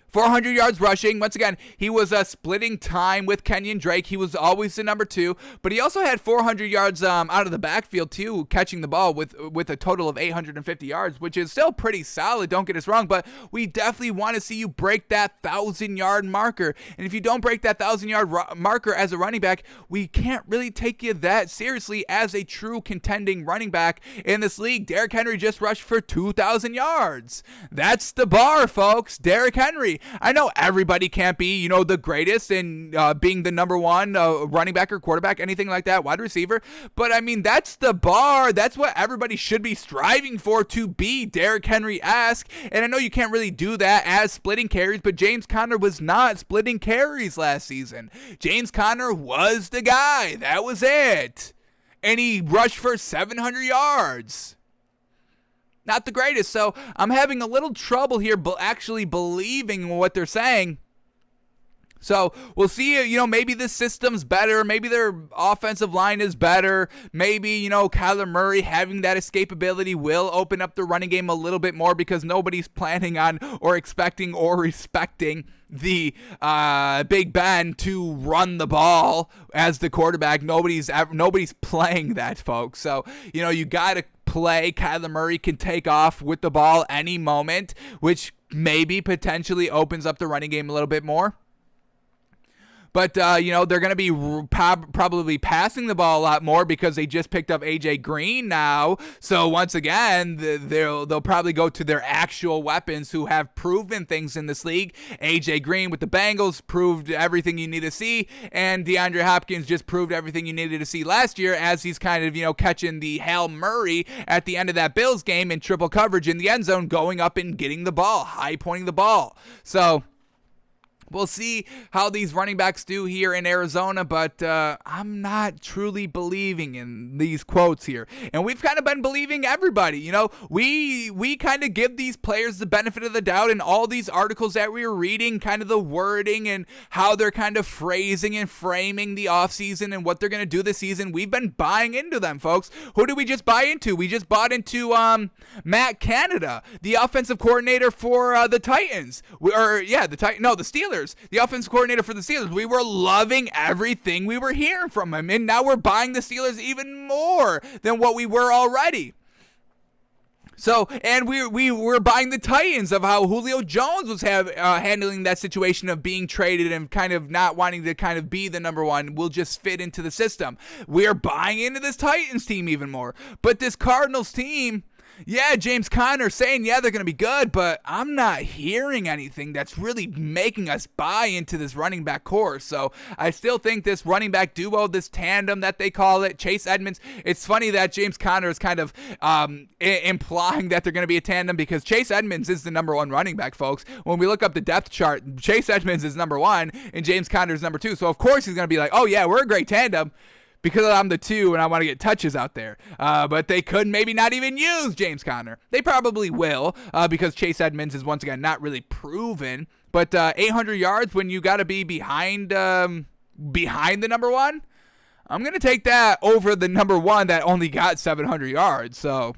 400 yards rushing. Once again, he was splitting time with Kenyon Drake. He was always the number 2, but he also had 400 yards out of the backfield too, catching the ball with a total of 850 yards, which is still pretty solid. Don't get us wrong, but we definitely want to see you break that 1,000-yard marker. And if you don't break that 1,000-yard marker as a running back, we can't really take you that seriously as a true contending running back in this league. Derrick Henry just rushed for 2,000 yards. That's the bar, folks. Derrick Henry. I know everybody can't be, the greatest in being the number one running back or quarterback, anything like that, wide receiver. But, that's the bar. That's what everybody should be striving for, to be Derrick Henry-esque. And I know you can't really do that as splitting carries, but James Conner was not splitting carries last season. James Conner was the guy. That was it. And he rushed for 700 yards. Not the greatest, so I'm having a little trouble here actually believing what they're saying. So we'll see, maybe this system's better. Maybe their offensive line is better. Maybe, Kyler Murray having that escapability will open up the running game a little bit more, because nobody's planning on or expecting or respecting the Big Ben to run the ball as the quarterback. Nobody's playing that, folks. So, you got to play. Kyler Murray can take off with the ball any moment, which maybe potentially opens up the running game a little bit more. But, they're going to be probably passing the ball a lot more because they just picked up A.J. Green now. So, once again, they'll probably go to their actual weapons who have proven things in this league. A.J. Green with the Bengals proved everything you need to see, and DeAndre Hopkins just proved everything you needed to see last year as he's kind of, catching the Hail Murray at the end of that Bills game in triple coverage in the end zone, going up and getting the ball, high pointing the ball. So, we'll see how these running backs do here in Arizona, but I'm not truly believing in these quotes here. And we've kind of been believing everybody. We kind of give these players the benefit of the doubt in all these articles that we were reading, kind of the wording and how they're kind of phrasing and framing the offseason and what they're going to do this season. We've been buying into them, folks. Who did we just buy into? We just bought into Matt Canada, the offensive coordinator for the Titans. The Steelers. The offensive coordinator for the Steelers. We were loving everything we were hearing from him, and now we're buying the Steelers even more than what we were already. So, and we were buying the Titans of how Julio Jones was handling that situation of being traded and kind of not wanting to kind of be the number one. Will just fit into the system. We are buying into this Titans team even more. But this Cardinals team, yeah, James Conner saying, they're going to be good, but I'm not hearing anything that's really making us buy into this running back core. So I still think this running back duo, this tandem that they call it, Chase Edmonds, it's funny that James Conner is kind of implying that they're going to be a tandem because Chase Edmonds is the number one running back, folks. When we look up the depth chart, Chase Edmonds is number one and James Conner is number two. So of course he's going to be like, oh yeah, we're a great tandem, because I'm the two and I want to get touches out there. But they could maybe not even use James Conner. They probably will because Chase Edmonds is, once again, not really proven. But 800 yards when you got to be behind the number one, I'm going to take that over the number one that only got 700 yards. So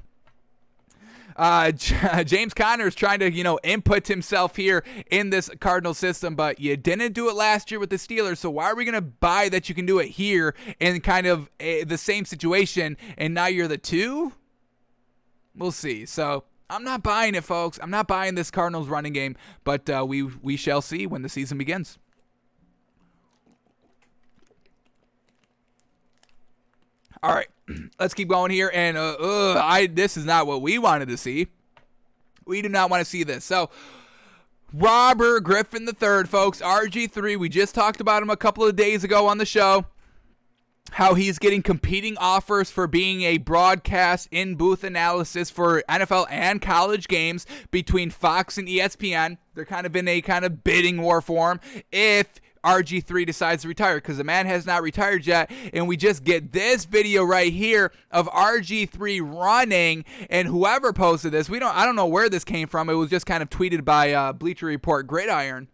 James Conner is trying to, input himself here in this Cardinal system, but you didn't do it last year with the Steelers, so why are we going to buy that you can do it here in kind of the same situation, and now you're the two? We'll see. So I'm not buying it, folks. I'm not buying this Cardinals running game, but we shall see when the season begins. All right, let's keep going here. And this is not what we wanted to see. We do not want to see this. So, Robert Griffin III, folks, RG3, we just talked about him a couple of days ago on the show. How he's getting competing offers for being a broadcast in-booth analysis for NFL and college games between Fox and ESPN. They're kind of in a kind of bidding war for him if RG3 decides to retire, because the man has not retired yet. And we just get this video right here of RG3 running, and whoever posted this, I don't know where this came from. It was just kind of tweeted by Bleacher Report Gridiron.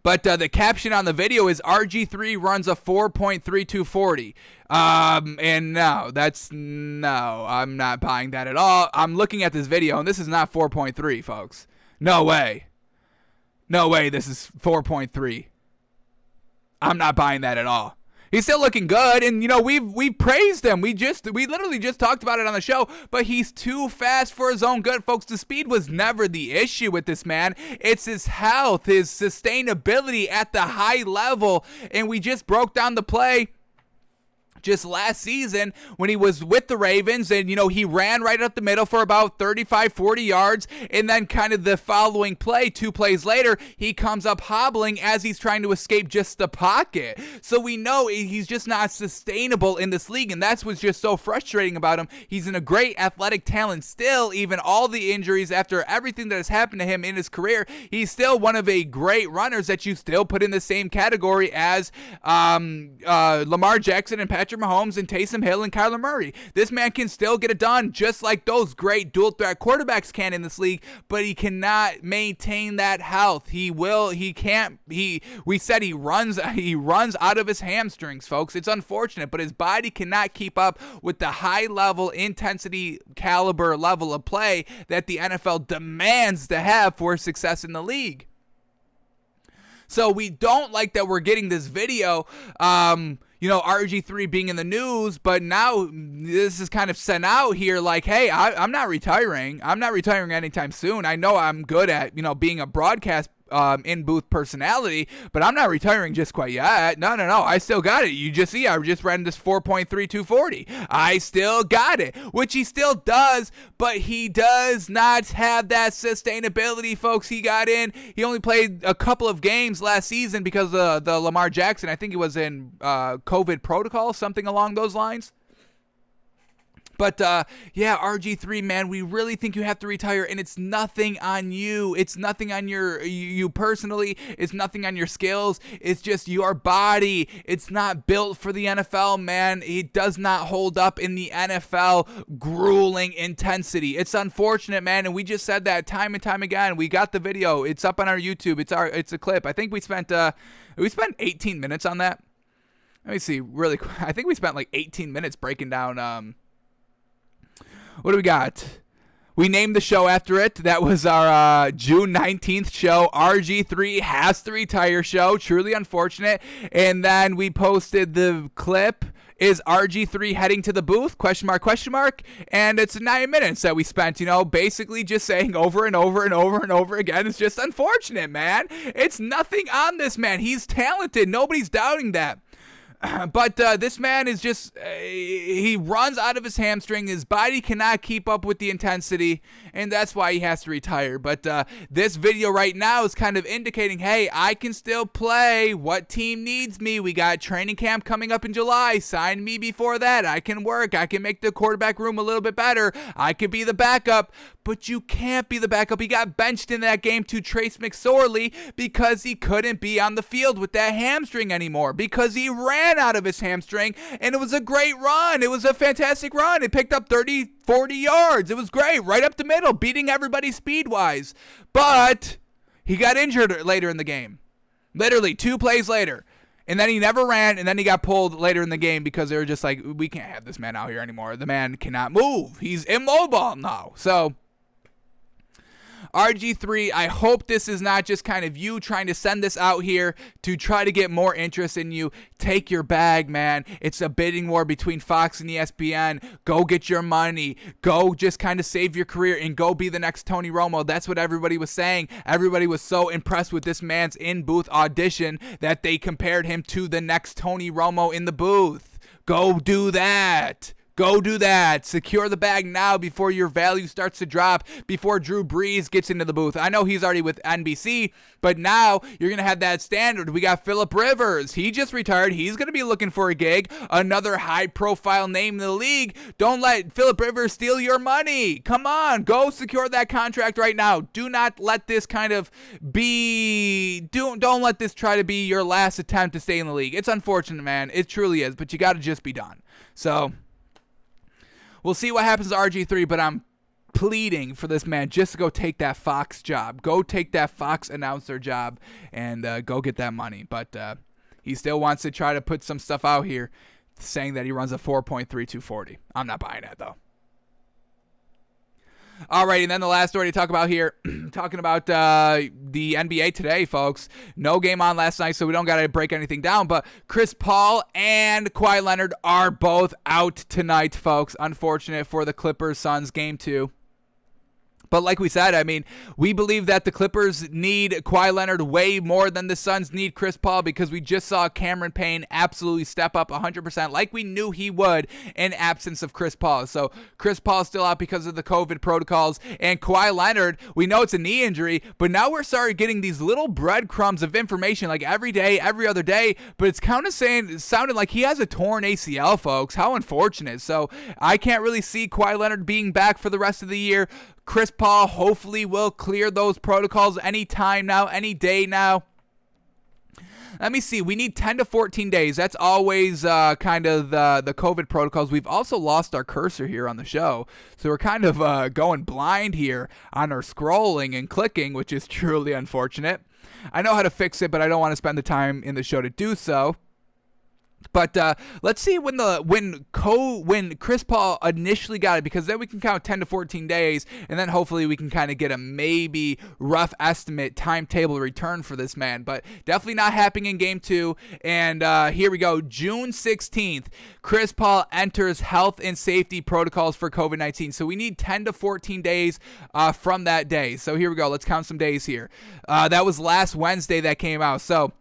But the caption on the video is RG3 runs a 4.3240. And no, I'm not buying that at all. I'm looking at this video, and this is not 4.3, folks. No way. No way this is 4.3. I'm not buying that at all. He's still looking good, and we've praised him. We literally just talked about it on the show, but he's too fast for his own good, folks. The speed was never the issue with this man. It's his health, his sustainability at the high level, and we just broke down the play just last season when he was with the Ravens, and he ran right up the middle for about 35-40 yards, and then kind of the following play, 2 plays later, he comes up hobbling as he's trying to escape just the pocket. So we know he's just not sustainable in this league, and that's what's just so frustrating about him. He's in a great athletic talent still, even all the injuries, after everything that has happened to him in his career. He's still one of a great runners that you still put in the same category as Lamar Jackson and Patrick Mahomes and Taysom Hill and Kyler Murray. This man can still get it done just like those great dual threat quarterbacks can in this league, but he cannot maintain that health. We said he runs out of his hamstrings, folks. It's unfortunate, but his body cannot keep up with the high level intensity caliber level of play that the NFL demands to have for success in the league. So we don't like that we're getting this video, RG3 being in the news, but now this is kind of sent out here like, hey, I'm not retiring. I'm not retiring anytime soon. I know I'm good at, being a broadcast in-booth personality, but I'm not retiring just quite yet. No. I still got it. You just see, I just ran this 4.3240. I still got it, which he still does, but he does not have that sustainability, folks. He got in. He only played a couple of games last season because of the Lamar Jackson. I think he was in COVID protocol, something along those lines. But, yeah, RG3, man, we really think you have to retire, and it's nothing on you. It's nothing on you personally. It's nothing on your skills. It's just your body. It's not built for the NFL, man. It does not hold up in the NFL grueling intensity. It's unfortunate, man, and we just said that time and time again. We got the video. It's up on our YouTube. It's a clip. I think we spent 18 minutes on that. Let me see, really quick. I think we spent like 18 minutes breaking down, what do we got? We named the show after it. That was our June 19th show. RG3 has to retire show. Truly unfortunate. And then we posted the clip. Is RG3 heading to the booth? Question mark. And it's 9 minutes that we spent, basically just saying over and over and over and over again. It's just unfortunate, man. It's nothing on this man. He's talented. Nobody's doubting that. But this man is just, he runs out of his hamstring. His body cannot keep up with the intensity, and that's why he has to retire. But this video right now is kind of indicating, hey, I can still play. What team needs me? We got training camp coming up in July. Sign me before that. I can work. I can make the quarterback room a little bit better. I could be the backup. But you can't be the backup. He got benched in that game to Trace McSorley because he couldn't be on the field with that hamstring anymore, because he ran out of his hamstring, and it was a great run. It was a fantastic run. It picked up 30, 40 yards. It was great, right up the middle, beating everybody speed-wise. But he got injured later in the game, literally 2 plays later. And then he never ran, and then he got pulled later in the game because they were just like, we can't have this man out here anymore. The man cannot move. He's immobile now. So RG3, I hope this is not just kind of you trying to send this out here to try to get more interest in you. Take your bag, man. It's a bidding war between Fox and ESPN. Go get your money. Go just kind of save your career and go be the next Tony Romo. That's what everybody was saying. Everybody was so impressed with this man's in-booth audition that they compared him to the next Tony Romo in the booth. Go do that. Go do that. Secure the bag now before your value starts to drop, before Drew Brees gets into the booth. I know he's already with NBC, but now you're going to have that standard. We got Phillip Rivers. He just retired. He's going to be looking for a gig. Another high-profile name in the league. Don't let Phillip Rivers steal your money. Come on. Go secure that contract right now. Do not let this kind of be... Don't let this try to be your last attempt to stay in the league. It's unfortunate, man. It truly is, but you got to just be done. So we'll see what happens to RG3, but I'm pleading for this man just to go take that Fox job. Go take that Fox announcer job and go get that money. But he still wants to try to put some stuff out here saying that he runs a 4.3240. I'm not buying that, though. Alrighty, and then the last story to talk about here, talking about the NBA today, folks. No game on last night, so we don't got to break anything down, but Chris Paul and Kawhi Leonard are both out tonight, folks. Unfortunate for the Clippers-Suns game 2. But like we said, I mean, we believe that the Clippers need Kawhi Leonard way more than the Suns need Chris Paul, because we just saw Cameron Payne absolutely step up 100% like we knew he would in absence of Chris Paul. So Chris Paul's still out because of the COVID protocols, and Kawhi Leonard, we know it's a knee injury, but now we're starting getting these little breadcrumbs of information like every day, every other day, but it's kind of sounding like he has a torn ACL, folks. How unfortunate. So I can't really see Kawhi Leonard being back for the rest of the year. Chris Paul hopefully will clear those protocols any time now, any day now. Let me see. We need 10 to 14 days. That's always kind of the COVID protocols. We've also lost our cursor here on the show. So we're kind of going blind here on our scrolling and clicking, which is truly unfortunate. I know how to fix it, but I don't want to spend the time in the show to do so. But let's see when Chris Paul initially got it, because then we can count 10 to 14 days, and then hopefully we can kind of get a maybe rough estimate timetable return for this man. But definitely not happening in Game 2. And here we go, June 16th, Chris Paul enters health and safety protocols for COVID-19. So we need 10 to 14 days from that day. So here we go. Let's count some days here. That was last Wednesday that came out. So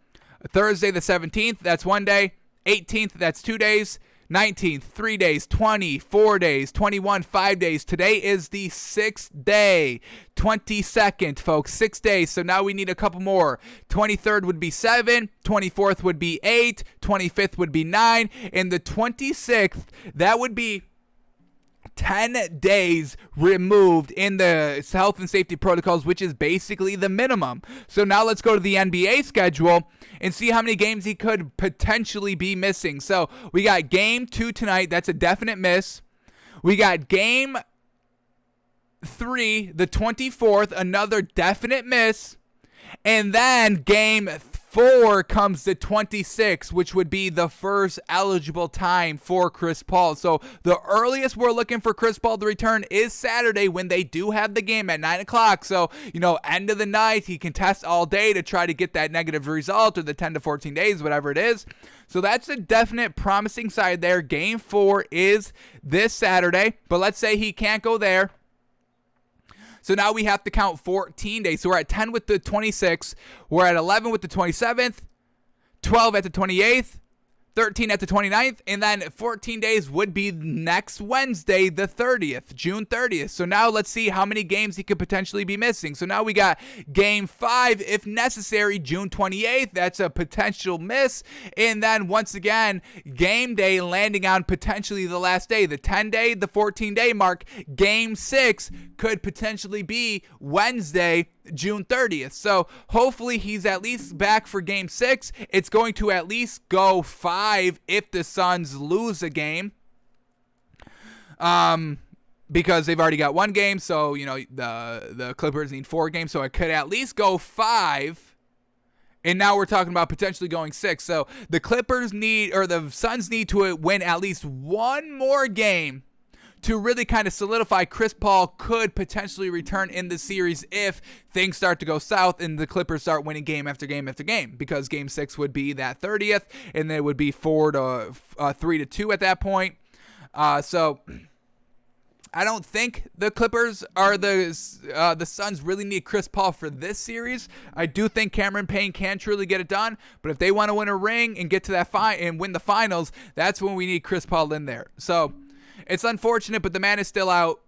Thursday the 17th, that's 1 day. 18th, that's 2 days. 19th, 3 days. 20, 4 days. 21, 5 days. Today is the 6th day. 22nd, folks, 6 days. So now we need a couple more. 23rd would be 7. 24th would be 8. 25th would be 9. And the 26th, that would be 10 days removed in the health and safety protocols, which is basically the minimum. So now let's go to the NBA schedule and see how many games he could potentially be missing. So we got Game 2 tonight. That's a definite miss. We got Game 3, the 24th, another definite miss. And then Game 4 comes the 26th, which would be the first eligible time for Chris Paul. So the earliest we're looking for Chris Paul to return is Saturday, when they do have the game at 9 o'clock. So, end of the night, he can test all day to try to get that negative result, or the 10 to 14 days, whatever it is. So that's a definite promising side there. Game 4 is this Saturday, but let's say he can't go there. So now we have to count 14 days. So we're at 10 with the 26th. We're at 11 with the 27th. 12 at the 28th. 13 at the 29th, and then 14 days would be next Wednesday, the 30th, June 30th. So now let's see how many games he could potentially be missing. So now we got Game 5, if necessary, June 28th. That's a potential miss. And then once again, game day landing on potentially the last day, the 10-day, the 14-day mark. Game 6 could potentially be Wednesday, June 30th. So hopefully he's at least back for Game 6. It's going to at least go 5 if the Suns lose a game, because they've already got one game. So the Clippers need 4 games, so it could at least go 5. And now we're talking about potentially going 6. So the Suns need to win at least one more game to really kind of solidify Chris Paul could potentially return in the series if things start to go south and the Clippers start winning game after game after game, because Game 6 would be that 30th, and it would be 3-2 at that point. So I don't think the Clippers or the Suns really need Chris Paul for this series. I do think Cameron Payne can truly get it done, but if they want to win a ring and get to that and win the finals, that's when we need Chris Paul in there. So it's unfortunate, but the man is still out.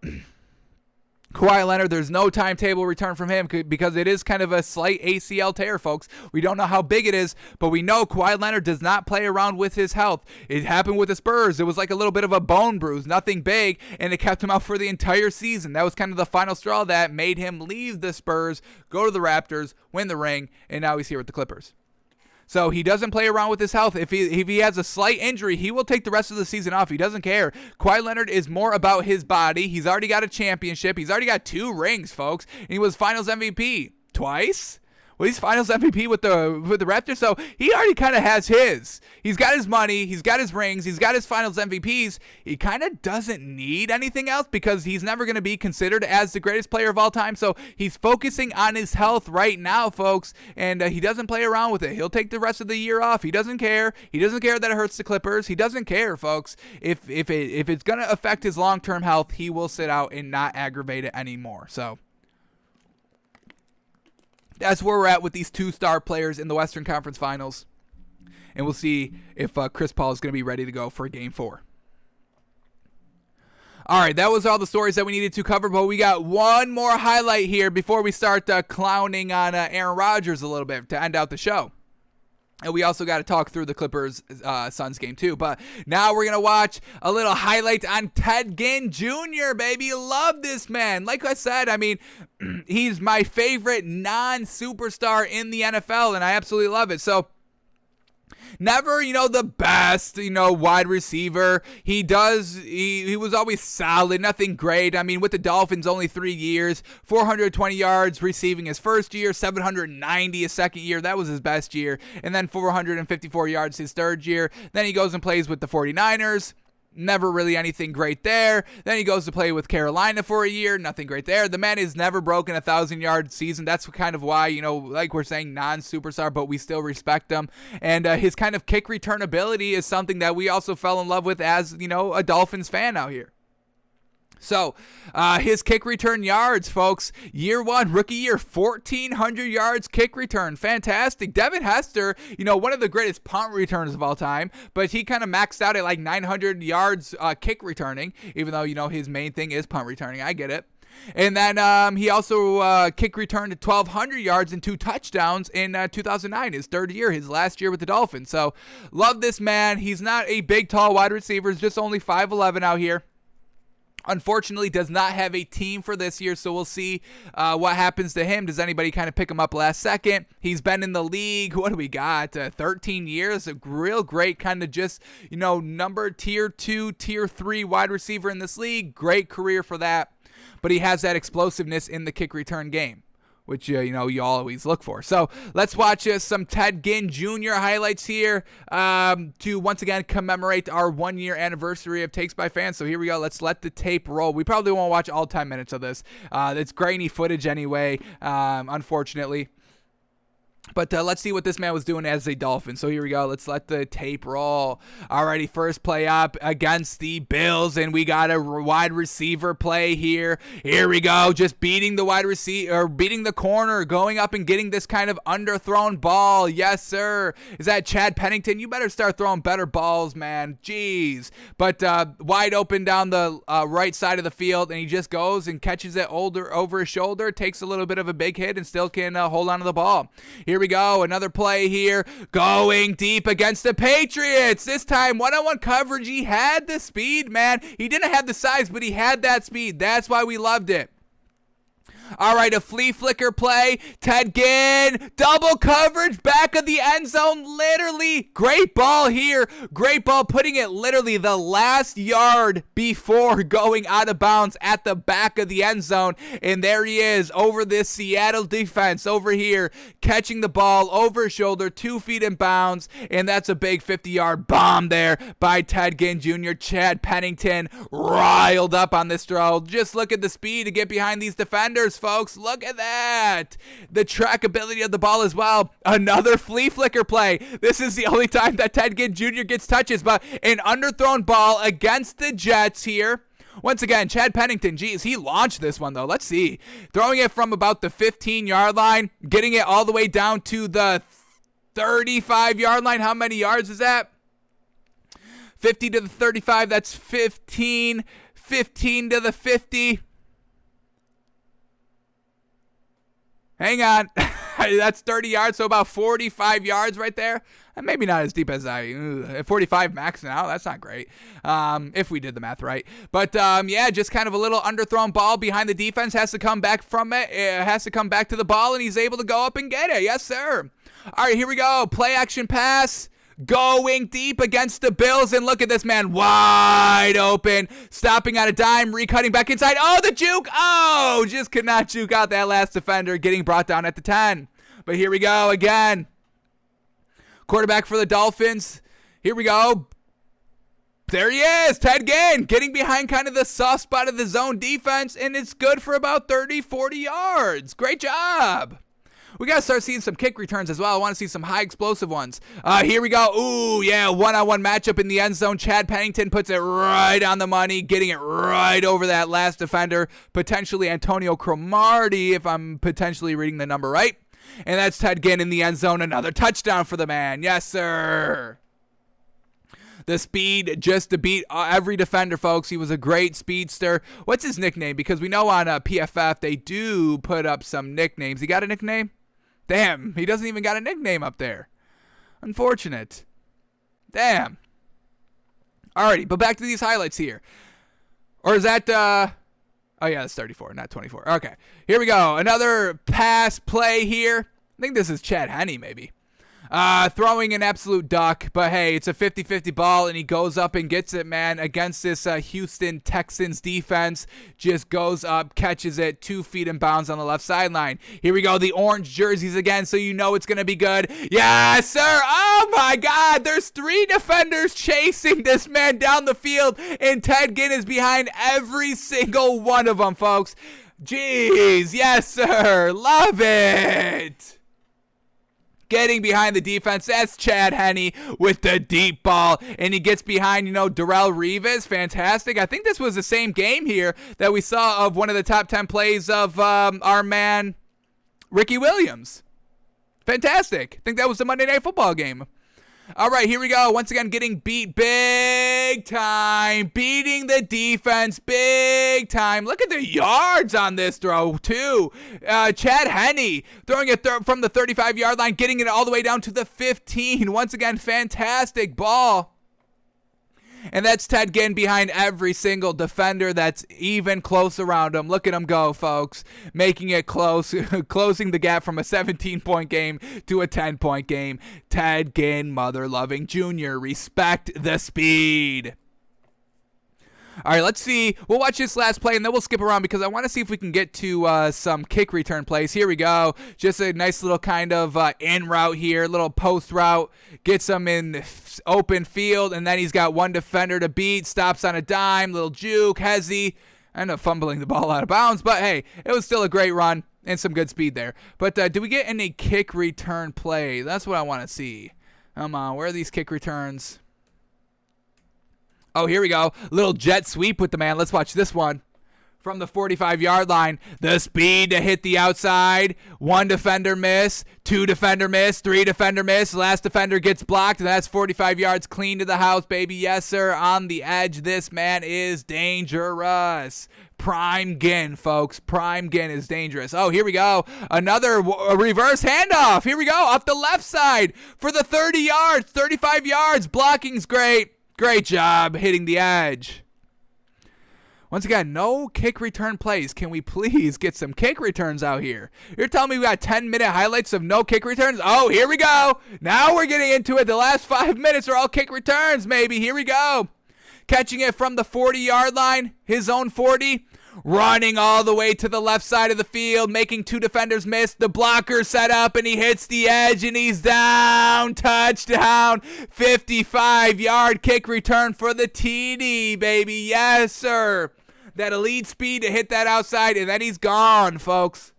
Kawhi Leonard, there's no timetable return from him because it is kind of a slight ACL tear, folks. We don't know how big it is, but we know Kawhi Leonard does not play around with his health. It happened with the Spurs. It was like a little bit of a bone bruise, nothing big, and it kept him out for the entire season. That was kind of the final straw that made him leave the Spurs, go to the Raptors, win the ring, and now he's here with the Clippers. So he doesn't play around with his health. If he has a slight injury, he will take the rest of the season off. He doesn't care. Kawhi Leonard is more about his body. He's already got a championship. He's already got 2 rings, folks. And he was Finals MVP twice. Well, he's Finals MVP with the Raptors, so he already kind of has his. He's got his money. He's got his rings. He's got his Finals MVPs. He kind of doesn't need anything else because he's never going to be considered as the greatest player of all time. So he's focusing on his health right now, folks, and he doesn't play around with it. He'll take the rest of the year off. He doesn't care. He doesn't care that it hurts the Clippers. He doesn't care, folks. If it's going to affect his long-term health, he will sit out and not aggravate it anymore. So that's where we're at with these 2 star players in the Western Conference Finals. And we'll see if Chris Paul is going to be ready to go for Game 4. All right, that was all the stories that we needed to cover, but we got one more highlight here before we start clowning on Aaron Rodgers a little bit to end out the show. And we also got to talk through the Clippers Suns game too. But now we're going to watch a little highlight on Ted Ginn Jr., baby. Love this man. Like I said, I mean, he's my favorite non-superstar in the NFL, and I absolutely love it. So Never, the best, wide receiver. He was always solid, nothing great. I mean, with the Dolphins, only 3 years, 420 yards receiving his first year, 790 his second year. That was his best year. And then 454 yards his third year. Then he goes and plays with the 49ers. Never really anything great there. Then he goes to play with Carolina for a year. Nothing great there. The man has never broken a 1,000-yard season. That's kind of why, like we're saying, non-superstar, but we still respect him. And his kind of kick return ability is something that we also fell in love with as, a Dolphins fan out here. So, his kick return yards, folks, year one, rookie year, 1,400 yards kick return. Fantastic. Devin Hester, one of the greatest punt returners of all time, but he kind of maxed out at like 900 yards kick returning, even though, his main thing is punt returning. I get it. And then he also kick returned to 1,200 yards and 2 touchdowns in 2009, his third year, his last year with the Dolphins. So, love this man. He's not a big, tall wide receiver. He's just only 5'11" out here. Unfortunately, does not have a team for this year, so we'll see what happens to him. Does anybody kind of pick him up last second? He's been in the league, what do we got, 13 years, a real great kind of just, number tier 2, tier 3 wide receiver in this league. Great career for that, but he has that explosiveness in the kick return game, which, you always look for. So let's watch some Ted Ginn Jr. highlights here to once again commemorate our 1-year anniversary of Takes by Fans. So here we go. Let's let the tape roll. We probably won't watch all 10 minutes of this. It's grainy footage anyway, unfortunately. But let's see what this man was doing as a Dolphin. So here we go. Let's let the tape roll. Alrighty, first play up against the Bills, and we got a wide receiver play here. Here we go, just beating the wide receiver, or beating the corner, going up and getting this kind of underthrown ball. Yes, sir. Is that Chad Pennington? You better start throwing better balls, man. Jeez. But wide open down the right side of the field, and he just goes and catches it over his shoulder, takes a little bit of a big hit, and still can hold on to the ball. Here we go, another play here, going deep against the Patriots. This time, one-on-one coverage. He had the speed, man. He didn't have the size, but he had that speed. That's why we loved it. All right, a flea flicker play. Ted Ginn, double coverage, back of the end zone. Literally, great ball here. Great ball, putting it literally the last yard before going out of bounds at the back of the end zone. And there he is over this Seattle defense over here, catching the ball over his shoulder, 2 feet in bounds. And that's a big 50-yard bomb there by Ted Ginn Jr. Chad Pennington riled up on this throw. Just look at the speed to get behind these defenders, folks. Look at that. The trackability of the ball as well. Another flea flicker play. This is the only time that Ted Ginn Jr. gets touches, but an underthrown ball against the Jets here. Once again, Chad Pennington, geez, he launched this one, though. Let's see. Throwing it from about the 15-yard line, getting it all the way down to the 35-yard line. How many yards is that? 50 to the 35, that's 15. 15 to the 50. Hang on. That's 30 yards, so about 45 yards right there. And maybe not as deep as 45 maxing out. That's not great, if we did the math right. But, yeah, just kind of a little underthrown ball behind the defense. Has to come back from it. It has to come back to the ball, and he's able to go up and get it. Yes, sir. All right, here we go. Play action pass. Going deep against the Bills, and look at this man, wide open, stopping on a dime, recutting back inside. Oh, the juke! Oh, just could not juke out that last defender, getting brought down at the 10. But here we go again. Quarterback for the Dolphins. Here we go. There he is, Ted Ginn, getting behind kind of the soft spot of the zone defense, and it's good for about 30, 40 yards. Great job. We got to start seeing some kick returns as well. I want to see some high explosive ones. Here we go. Ooh, yeah, one-on-one matchup in the end zone. Chad Pennington puts it right on the money, getting it right over that last defender, potentially Antonio Cromartie, if I'm potentially reading the number right. And that's Ted Ginn in the end zone. Another touchdown for the man. Yes, sir. The speed just to beat every defender, folks. He was a great speedster. What's his nickname? Because we know on PFF they do put up some nicknames. He got a nickname? Damn, he doesn't even got a nickname up there. Unfortunate. Damn. Alrighty, but back to these highlights here. Or is that, oh yeah, that's 34, not 24. Okay, here we go. Another pass play here. I think this is Chad Henne, maybe. Throwing an absolute duck, but hey, it's a 50-50 ball, and he goes up and gets it, man, against this Houston Texans defense. Just goes up, catches it, 2 feet in bounds on the left sideline. Here we go, the orange jerseys again, so you know it's going to be good. Yes, sir! Oh, my God! There's 3 defenders chasing this man down the field, and Ted Ginn is behind every single one of them, folks. Jeez, yes, sir! Love it! Getting behind the defense, that's Chad Henne with the deep ball, and he gets behind, Darrelle Revis. Fantastic. I think this was the same game here that we saw of one of the top 10 plays of our man, Ricky Williams. Fantastic. I think that was the Monday Night Football game. All right, here we go. Once again, getting beat big time. Beating the defense big time. Look at the yards on this throw, too. Chad Henne throwing it from the 35-yard line, getting it all the way down to the 15. Once again, fantastic ball. And that's Ted Ginn behind every single defender that's even close around him. Look at him go, folks. Making it close. Closing the gap from a 17-point game to a 10-point game. Ted Ginn, mother-loving Jr. Respect the speed. All right, let's see. We'll watch this last play, and then we'll skip around because I want to see if we can get to some kick return plays. Here we go. Just a nice little kind of in route here, little post route. Gets him in open field, and then he's got 1 defender to beat. Stops on a dime, little juke, Hezzy. I end up fumbling the ball out of bounds, but hey, it was still a great run and some good speed there. But do we get any kick return play? That's what I want to see. Come on, where are these kick returns? Oh, here we go. Little jet sweep with the man. Let's watch this one. From the 45-yard line, the speed to hit the outside. 1 defender miss, 2 defender miss, 3 defender miss. Last defender gets blocked, and that's 45 yards clean to the house, baby. Yes, sir. On the edge, this man is dangerous. Prime Ginn, folks. Prime Ginn is dangerous. Oh, here we go. Another reverse handoff. Here we go. Off the left side for the 30 yards, 35 yards. Blocking's great. Great job hitting the edge. Once again, no kick return plays. Can we please get some kick returns out here? You're telling me we got 10-minute highlights of no kick returns? Oh, here we go. Now we're getting into it. The last 5 minutes are all kick returns, maybe. Here we go. Catching it from the 40-yard line, his own 40. Running all the way to the left side of the field, making 2 defenders miss. The blocker set up, and he hits the edge, and he's down. Touchdown. 55-yard kick return for the TD, baby. Yes, sir. That elite speed to hit that outside, and then he's gone, folks.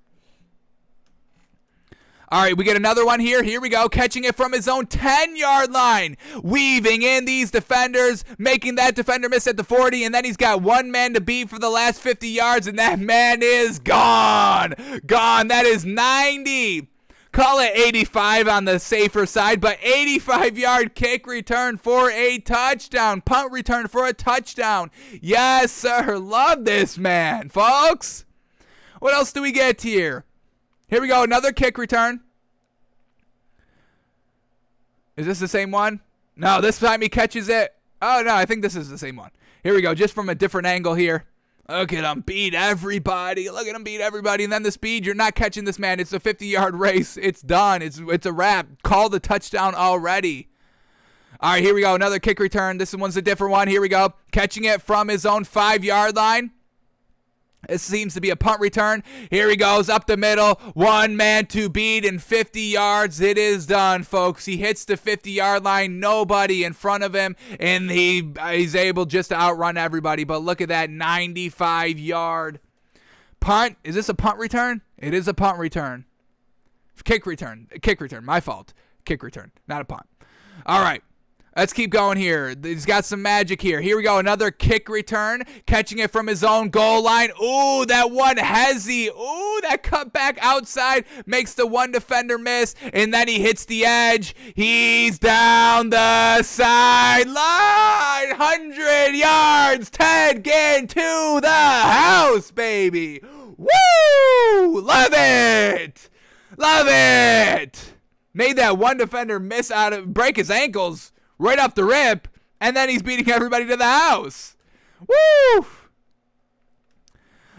All right, we get another one here. Here we go. Catching it from his own 10-yard line. Weaving in these defenders, making that defender miss at the 40, and then he's got 1 man to beat for the last 50 yards, and that man is gone. Gone. That is 90. Call it 85 on the safer side, but 85-yard kick return for a touchdown. Punt return for a touchdown. Yes, sir. Love this man, folks. What else do we get here? Here we go, another kick return. Is this the same one? No, this time he catches it. Oh, no, I think this is the same one. Here we go, just from a different angle here. Look at him beat everybody. Look at him beat everybody. And then the speed, you're not catching this man. It's a 50-yard race. It's done. It's a wrap. Call the touchdown already. All right, here we go, another kick return. This one's a different one. Here we go, catching it from his own 5-yard line. It seems to be a punt return. Here he goes up the middle. 1 man to beat in 50 yards. It is done, folks. He hits the 50-yard line. Nobody in front of him. And he's able just to outrun everybody. But look at that 95-yard punt. Is this a punt return? It is a punt return. Kick return. Kick return. My fault. Kick return. Not a punt. All right. Let's keep going here. He's got some magic here. Here we go. Another kick return. Catching it from his own goal line. Ooh, that one Hezzy. Ooh, that cut back outside. Makes the 1 defender miss. And then he hits the edge. He's down the sideline. 100 yards. Ted Ginn to the house, baby. Woo! Love it. Love it. Made that 1 defender break his ankles right off the rip, and then he's beating everybody to the house. Woo!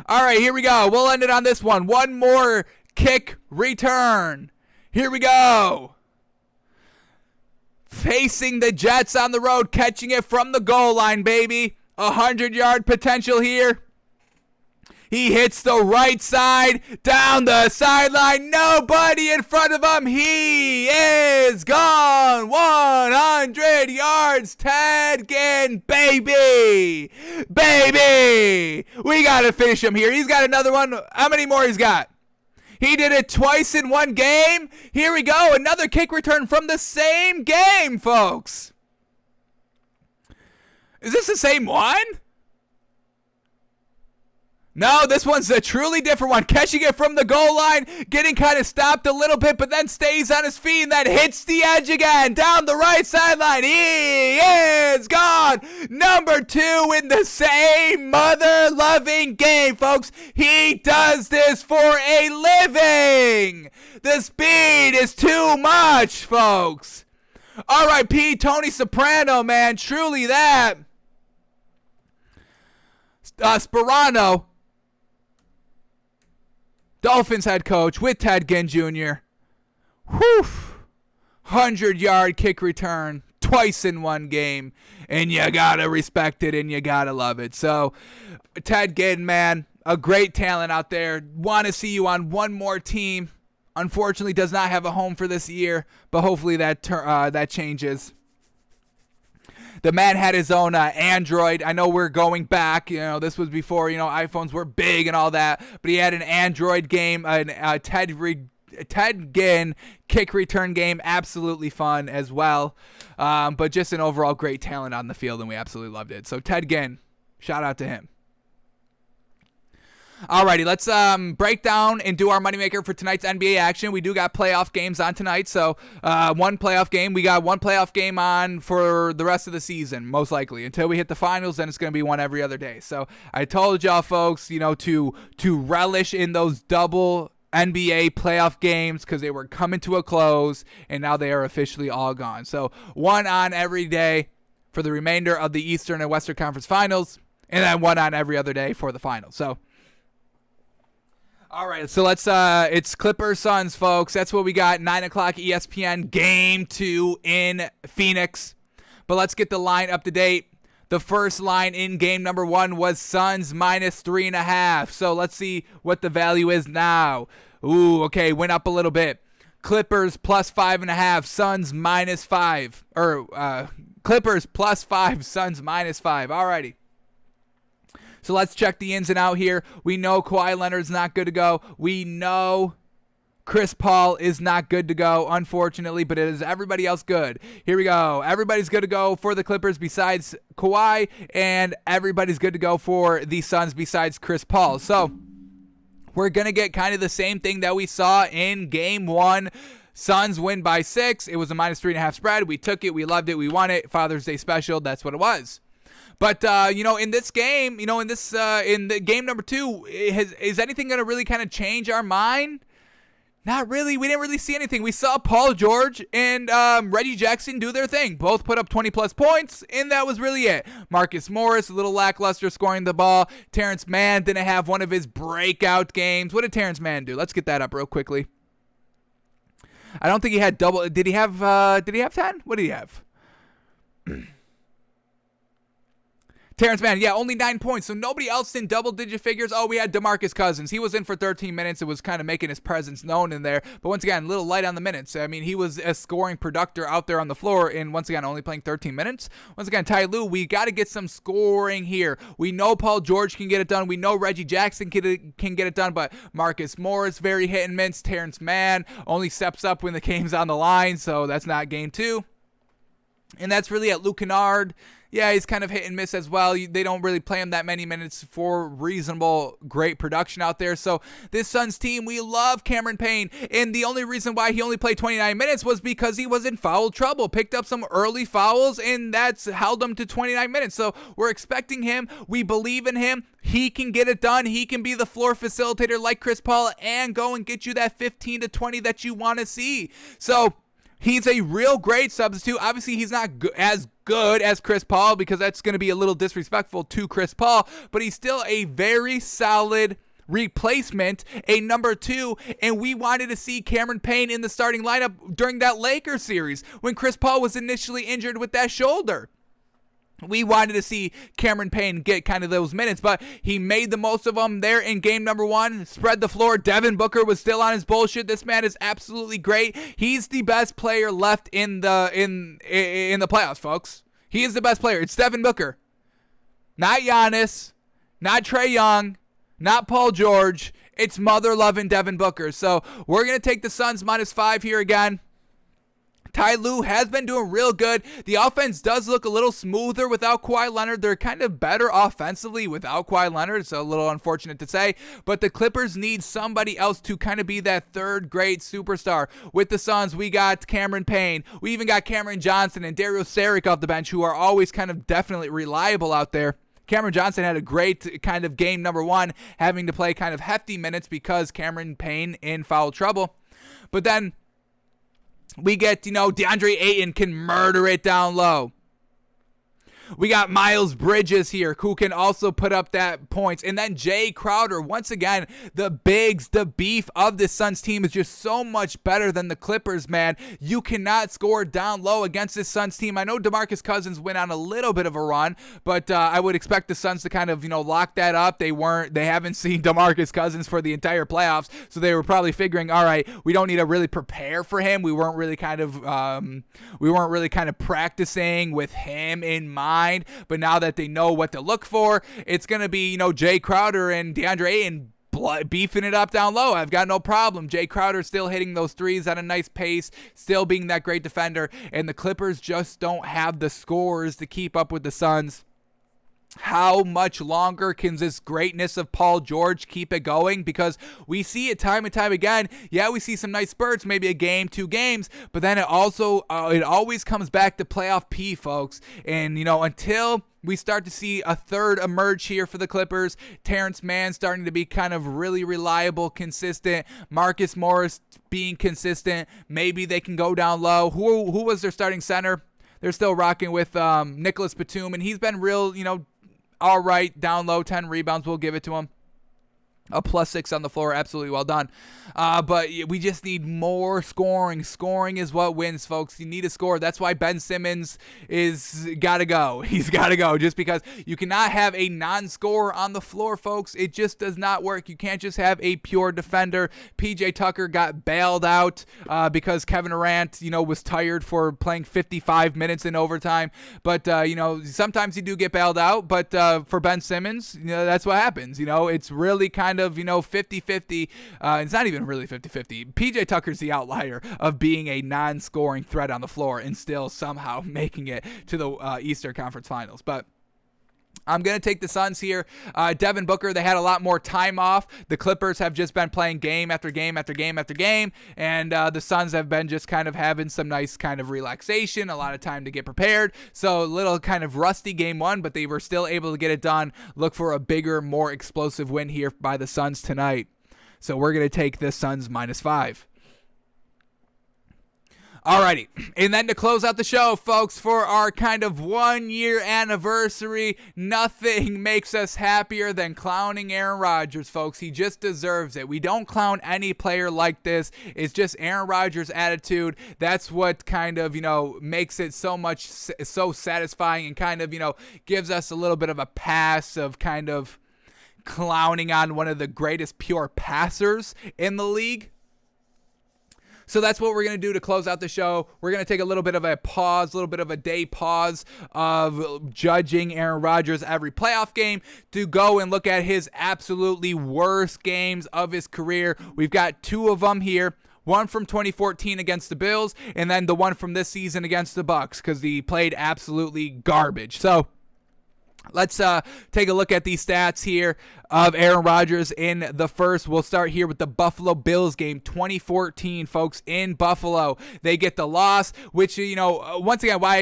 All right, here we go. We'll end it on this one. 1 more kick return. Here we go. facing the Jets on the road, catching it from the goal line, baby. 100-yard potential here. He hits the right side, down the sideline, nobody in front of him. He is gone. 100 yards, Ted Ginn, baby. Baby. We got to finish him here. He's got another one. How many more he's got? He did it twice in one game. Here we go. Another kick return from the same game, folks. Is this the same one? No, this one's a truly different one. Catching it from the goal line, getting kind of stopped a little bit, but then stays on his feet and then hits the edge again. Down the right sideline. He is gone. Number 2 in the same mother-loving game, folks. He does this for a living. The speed is too much, folks. R.I.P. Tony Soprano, man. Truly that. Sperano, Dolphins head coach with Ted Ginn Jr. 100-yard kick return twice in one game, and you gotta respect it and you gotta love it. So, Ted Ginn, man, a great talent out there. Want to see you on one more team. Unfortunately, does not have a home for this year, but hopefully that changes. The man had his own Android. I know we're going back. This was before, iPhones were big and all that. But he had an Android game, Ted Ginn kick return game. Absolutely fun as well. But just an overall great talent on the field, and we absolutely loved it. So Ted Ginn, shout out to him. Alrighty, let's break down and do our moneymaker for tonight's NBA action. We do got playoff games on tonight, so one playoff game. We got one playoff game on for the rest of the season, most likely. Until we hit the finals, then it's going to be one every other day. So I told y'all folks, to relish in those double NBA playoff games because they were coming to a close, and now they are officially all gone. So one on every day for the remainder of the Eastern and Western Conference Finals, and then one on every other day for the finals. So all right, so it's Clippers Suns, folks. That's what we got. 9 o'clock ESPN, game 2 in Phoenix. But let's get the line up to date. The first line in game number 1 was Suns minus 3.5. So let's see what the value is now. Ooh, okay, went up a little bit. Clippers plus 5.5, Suns minus 5. Clippers plus 5, Suns minus 5. All righty. So let's check the ins and out here. We know Kawhi Leonard's not good to go. We know Chris Paul is not good to go, unfortunately, but is everybody else good? Here we go. Everybody's good to go for the Clippers besides Kawhi, and everybody's good to go for the Suns besides Chris Paul. So we're going to get kind of the same thing that we saw in game 1. Suns win by 6. It was a minus 3.5 spread. We took it. We loved it. We won it. Father's Day special. That's what it was. But, in this game, in the game number 2, is anything going to really kind of change our mind? Not really. We didn't really see anything. We saw Paul George and Reggie Jackson do their thing. Both put up 20-plus points, and that was really it. Marcus Morris, a little lackluster scoring the ball. Terrence Mann didn't have one of his breakout games. What did Terrence Mann do? Let's get that up real quickly. I don't think he had double. Did he have 10? What did he have? Terrence Mann, yeah, only 9 points, so nobody else in double-digit figures. Oh, we had DeMarcus Cousins. He was in for 13 minutes. It was kind of making his presence known in there. But once again, a little light on the minutes. I mean, he was a scoring productor out there on the floor, and once again, only playing 13 minutes. Once again, Ty Lue, we got to get some scoring here. We know Paul George can get it done. We know Reggie Jackson can get it done, but Marcus Morris, very hit and miss. Terrence Mann only steps up when the game's on the line, so that's not game 2. And that's really at Luke Kennard. Yeah, he's kind of hit and miss as well. They don't really play him that many minutes for reasonable, great production out there. So this Suns team, we love Cameron Payne. And the only reason why he only played 29 minutes was because he was in foul trouble. Picked up some early fouls, and that's held him to 29 minutes. So we're expecting him. We believe in him. He can get it done. He can be the floor facilitator like Chris Paul and go and get you that 15 to 20 that you want to see. So he's a real great substitute. Obviously, he's not as good as Chris Paul because that's going to be a little disrespectful to Chris Paul, but he's still a very solid replacement, a number 2, and we wanted to see Cameron Payne in the starting lineup during that Lakers series when Chris Paul was initially injured with that shoulder. We wanted to see Cameron Payne get kind of those minutes, but he made the most of them there in game number 1. Spread the floor. Devin Booker was still on his bullshit. This man is absolutely great. He's the best player left in the playoffs, folks. He is the best player. It's Devin Booker. Not Giannis, not Trae Young, not Paul George. It's mother-loving Devin Booker. So we're going to take the Suns -5 here again. Ty Lue has been doing real good. The offense does look a little smoother without Kawhi Leonard. They're kind of better offensively without Kawhi Leonard. It's a little unfortunate to say, but the Clippers need somebody else to kind of be that third-grade superstar. With the Suns, we got Cameron Payne. We even got Cameron Johnson and Dario Saric off the bench, who are always kind of definitely reliable out there. Cameron Johnson had a great kind of game number 1, having to play kind of hefty minutes because Cameron Payne in foul trouble. But then we get, DeAndre Ayton can murder it down low. We got Miles Bridges here, who can also put up that points. And then Jay Crowder, once again, the bigs, the beef of this Suns team is just so much better than the Clippers, man. You cannot score down low against this Suns team. I know DeMarcus Cousins went on a little bit of a run, but I would expect the Suns to kind of, lock that up. They haven't seen DeMarcus Cousins for the entire playoffs, so they were probably figuring, all right, we don't need to really prepare for him. We weren't really kind of practicing with him in mind. But now that they know what to look for, it's going to be, Jay Crowder and DeAndre Ayton beefing it up down low. I've got no problem. Jay Crowder still hitting those threes at a nice pace, still being that great defender, and the Clippers just don't have the scores to keep up with the Suns. How much longer can this greatness of Paul George keep it going? Because we see it time and time again. Yeah, we see some nice spurts, maybe a game, 2 games, but then it always comes back to playoff P, folks. And, until we start to see a third emerge here for the Clippers, Terrence Mann starting to be kind of really reliable, consistent, Marcus Morris being consistent, maybe they can go down low. Who was their starting center? They're still rocking with Nicholas Batum, and he's been real, all right, down low, 10 rebounds. We'll give it to him. A +6 on the floor. Absolutely well done. But we just need more scoring. Scoring is what wins, folks. You need to score. That's why Ben Simmons is got to go. He's got to go just because you cannot have a non-scorer on the floor, folks. It just does not work. You can't just have a pure defender. PJ Tucker got bailed out because Kevin Durant, was tired for playing 55 minutes in overtime. But, sometimes you do get bailed out. But for Ben Simmons, that's what happens. It's really kind of 50-50. It's not even really 50-50. PJ Tucker's the outlier of being a non-scoring threat on the floor and still somehow making it to the Eastern Conference Finals. But I'm going to take the Suns here. Devin Booker, they had a lot more time off. The Clippers have just been playing game after game after game after game, and the Suns have been just kind of having some nice kind of relaxation, a lot of time to get prepared. So a little kind of rusty game 1, but they were still able to get it done. Look for a bigger, more explosive win here by the Suns tonight. So we're going to take the Suns -5. Alrighty, and then to close out the show, folks, for our kind of 1-year anniversary, nothing makes us happier than clowning Aaron Rodgers, folks. He just deserves it. We don't clown any player like this. It's just Aaron Rodgers' attitude. That's what kind of, makes it so satisfying and kind of, gives us a little bit of a pass of kind of clowning on one of the greatest pure passers in the league. So that's what we're going to do to close out the show. We're going to take a little bit of a pause, a little bit of a day pause of judging Aaron Rodgers every playoff game to go and look at his absolutely worst games of his career. We've got 2 of them here. One from 2014 against the Bills, and then the one from this season against the Bucs, because he played absolutely garbage. So let's take a look at these stats here of Aaron Rodgers in the first. We'll start here with the Buffalo Bills game, 2014, folks, in Buffalo. They get the loss, which, once again, why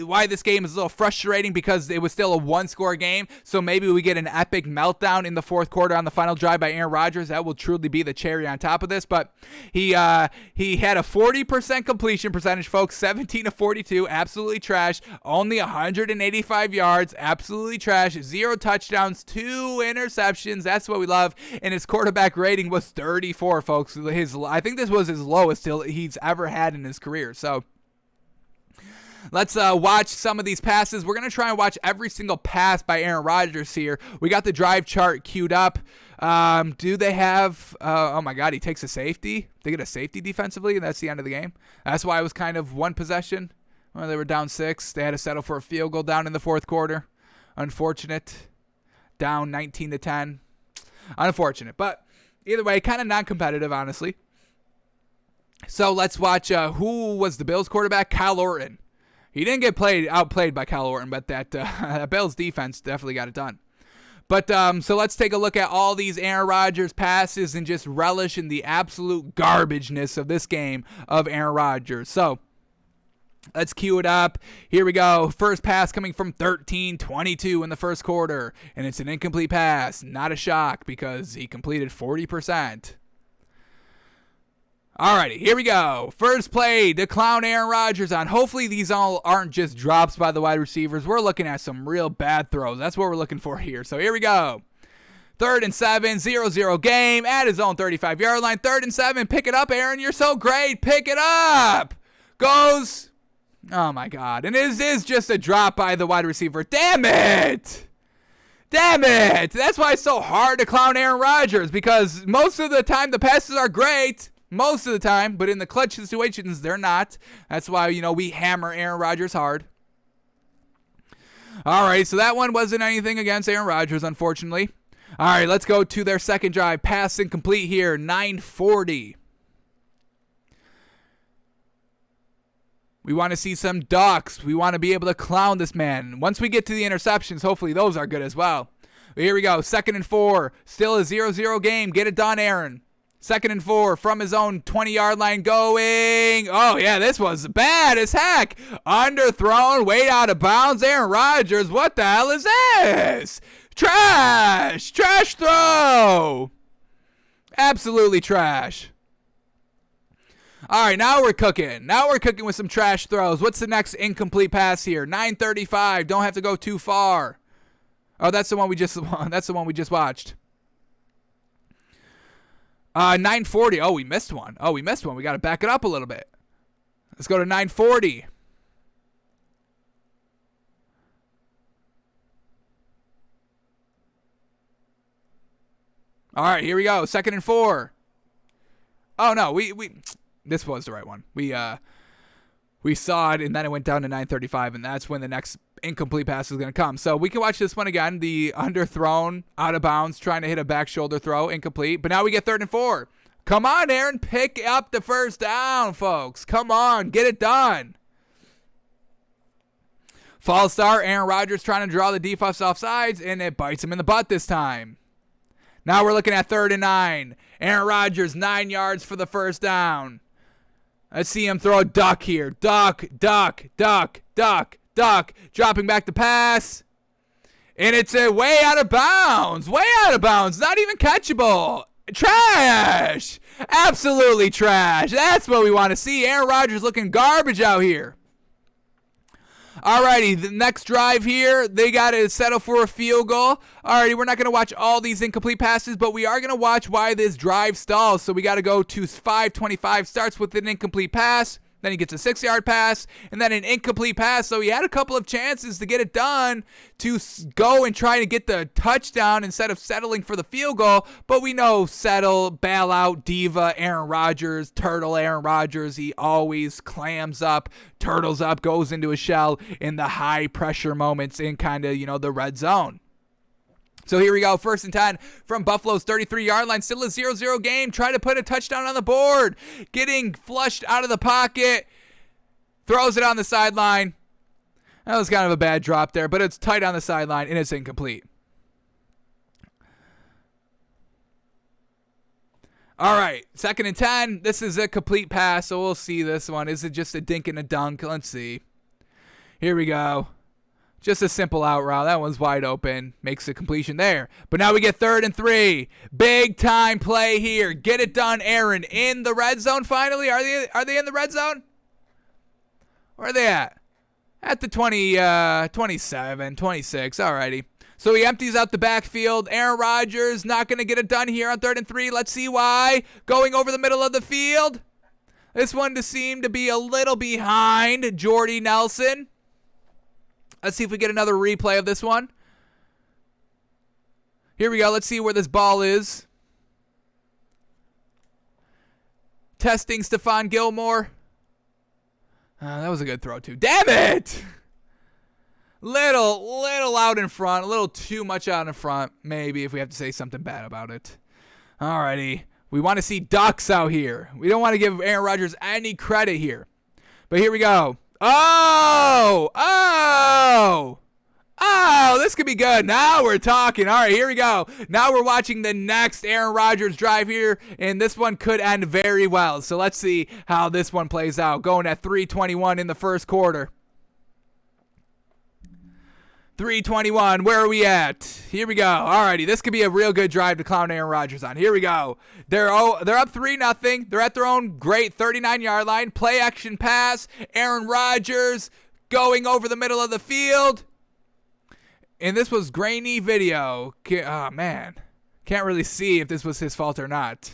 why this game is a little frustrating, because it was still a one-score game. So maybe we get an epic meltdown in the fourth quarter on the final drive by Aaron Rodgers. That will truly be the cherry on top of this. But he had a 40% completion percentage, folks. 17 of 42, absolutely trash. Only 185 yards, absolutely trash. 0 touchdowns, 2 interceptions. That's what we love. And his quarterback rating was 34, folks. I think this was his lowest he's ever had in his career. So let's watch some of these passes. We're going to try and watch every single pass by Aaron Rodgers here. We got the drive chart queued up. Do they have, oh my God, he takes a safety. They get a safety defensively, and that's the end of the game. That's why it was kind of one possession. Well, they were down 6. They had to settle for a field goal down in the fourth quarter. Unfortunate. Down 19-10. Unfortunate. But either way, kind of non-competitive, honestly. So let's watch who was the Bills quarterback? Kyle Orton. He didn't get outplayed by Kyle Orton, but that Bills defense definitely got it done. But so let's take a look at all these Aaron Rodgers passes and just relish in the absolute garbageness of this game of Aaron Rodgers. So let's cue it up. Here we go. First pass coming from 13-22 in the first quarter, and it's an incomplete pass. Not a shock because he completed 40%. Alrighty, here we go. First play to clown Aaron Rodgers on. Hopefully these all aren't just drops by the wide receivers. We're looking at some real bad throws. That's what we're looking for here. So here we go. 3rd and 7, 0-0 game at his own 35-yard line. 3rd and 7, pick it up, Aaron. You're so great. Pick it up. Goes. Oh, my God. And it is just a drop by the wide receiver. Damn it. Damn it. That's why it's so hard to clown Aaron Rodgers, because most of the time the passes are great. Most of the time, but in the clutch situations, they're not. That's why, we hammer Aaron Rodgers hard. All right, so that one wasn't anything against Aaron Rodgers, unfortunately. All right, let's go to their second drive. Pass incomplete here, 9:40. We want to see some ducks. We want to be able to clown this man. Once we get to the interceptions, hopefully those are good as well. But here we go, 2nd and 4. Still a 0-0 game. Get it done, Aaron. 2nd and 4 from his own 20-yard line going. Oh, yeah, this was bad as heck. Underthrown, way out of bounds. Aaron Rodgers, what the hell is this? Trash. Trash throw. Absolutely trash. All right, now we're cooking. Now we're cooking with some trash throws. What's the next incomplete pass here? 9:35. Don't have to go too far. Oh, that's the one we just watched. 9:40. Oh, we missed one. We got to back it up a little bit. Let's go to 9:40. All right, here we go. 2nd and 4. Oh no, this was the right one. We saw it, and then it went down to 9:35, and that's when the next incomplete pass is going to come. So we can watch this one again. The underthrown, out of bounds, trying to hit a back shoulder throw, incomplete. But now we get 3rd and 4. Come on, Aaron. Pick up the first down, folks. Come on. Get it done. False start. Aaron Rodgers trying to draw the defense off sides, and it bites him in the butt this time. Now we're looking at 3rd and 9. Aaron Rodgers, 9 yards for the first down. Let's see him throw a duck here. Duck, duck, duck, duck, duck. Dropping back the pass. And it's a way out of bounds. Way out of bounds. Not even catchable. Trash. Absolutely trash. That's what we want to see. Aaron Rodgers looking garbage out here. Alrighty, the next drive here, they got to settle for a field goal. Alrighty, we're not going to watch all these incomplete passes, but we are going to watch why this drive stalls. So we got to go to 5:25. Starts with an incomplete pass. Then he gets a 6-yard pass, and then an incomplete pass. So he had a couple of chances to get it done, to go and try to get the touchdown instead of settling for the field goal. But we know settle, bail out, diva, Aaron Rodgers, turtle Aaron Rodgers. He always clams up, turtles up, goes into a shell in the high pressure moments in kind of, the red zone. So here we go, 1st and 10 from Buffalo's 33-yard line. Still a 0-0 game. Try to put a touchdown on the board. Getting flushed out of the pocket. Throws it on the sideline. That was kind of a bad drop there, but it's tight on the sideline, and it's incomplete. All right, 2nd and 10. This is a complete pass, so we'll see this one. Is it just a dink and a dunk? Let's see. Here we go. Just a simple out route. That one's wide open. Makes the completion there. But now we get 3rd and 3. Big time play here. Get it done, Aaron. In the red zone finally. Are they in the red zone? Where are they at? At the 27, 26. Alrighty. So he empties out the backfield. Aaron Rodgers not going to get it done here on 3rd and 3. Let's see why. Going over the middle of the field. This one seemed to be a little behind Jordy Nelson. Let's see if we get another replay of this one. Here we go. Let's see where this ball is. Testing Stephon Gilmore. That was a good throw too. Damn it! Little out in front. A little too much out in front. Maybe if we have to say something bad about it. Alrighty. We want to see ducks out here. We don't want to give Aaron Rodgers any credit here. But here we go. Oh, this could be good. Now we're talking. All right, here we go. Now we're watching the next Aaron Rodgers drive here, and this one could end very well. So let's see how this one plays out. Going at 3:21 in the first quarter. 3:21, where are we at? Here we go. Alrighty, this could be a real good drive to clown Aaron Rodgers on. Here we go. They're up 3-0. They're at their own great 39-yard line. Play action pass. Aaron Rodgers going over the middle of the field. And this was grainy video. Oh, man. Can't really see if this was his fault or not.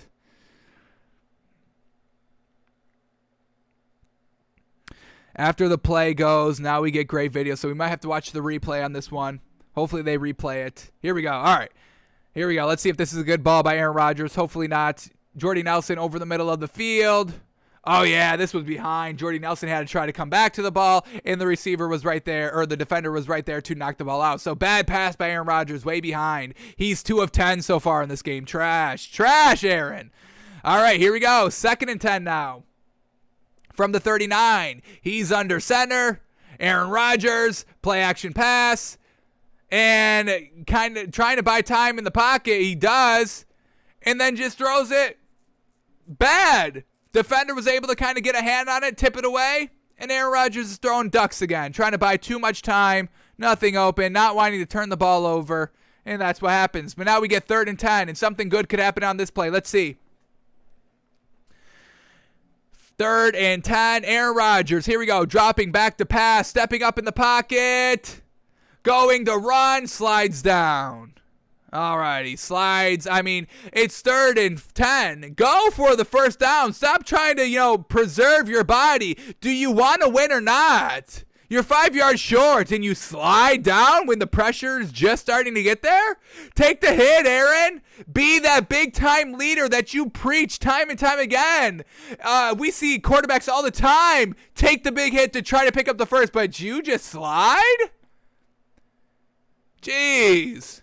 After the play goes, now we get great video, so we might have to watch the replay on this one. Hopefully they replay it. Here we go. All right. Here we go. Let's see if this is a good ball by Aaron Rodgers. Hopefully not. Jordy Nelson over the middle of the field. Oh, yeah, this was behind. Jordy Nelson had to try to come back to the ball, and the receiver was right there, or the defender was right there to knock the ball out. So bad pass by Aaron Rodgers, way behind. He's 2 of 10 so far in this game. Trash, Aaron. All right, here we go. 2nd and 10 now. From the 39, he's under center. Aaron Rodgers, play action pass, and kind of trying to buy time in the pocket. He does, and then just throws it bad. Defender was able to kind of get a hand on it, tip it away, and Aaron Rodgers is throwing ducks again, trying to buy too much time, nothing open, not wanting to turn the ball over, and that's what happens. But now we get 3rd and 10, and something good could happen on this play. Let's see. 3rd and 10, Aaron Rodgers. Here we go. Dropping back to pass. Stepping up in the pocket. Going to run. Slides down. Alrighty. Slides. I mean, it's 3rd and 10. Go for the first down. Stop trying to, preserve your body. Do you want to win or not? You're 5 yards short and you slide down when the pressure is just starting to get there? Take the hit, Aaron. Be that big-time leader that you preach time and time again. We see quarterbacks all the time take the big hit to try to pick up the first, but you just slide? Jeez.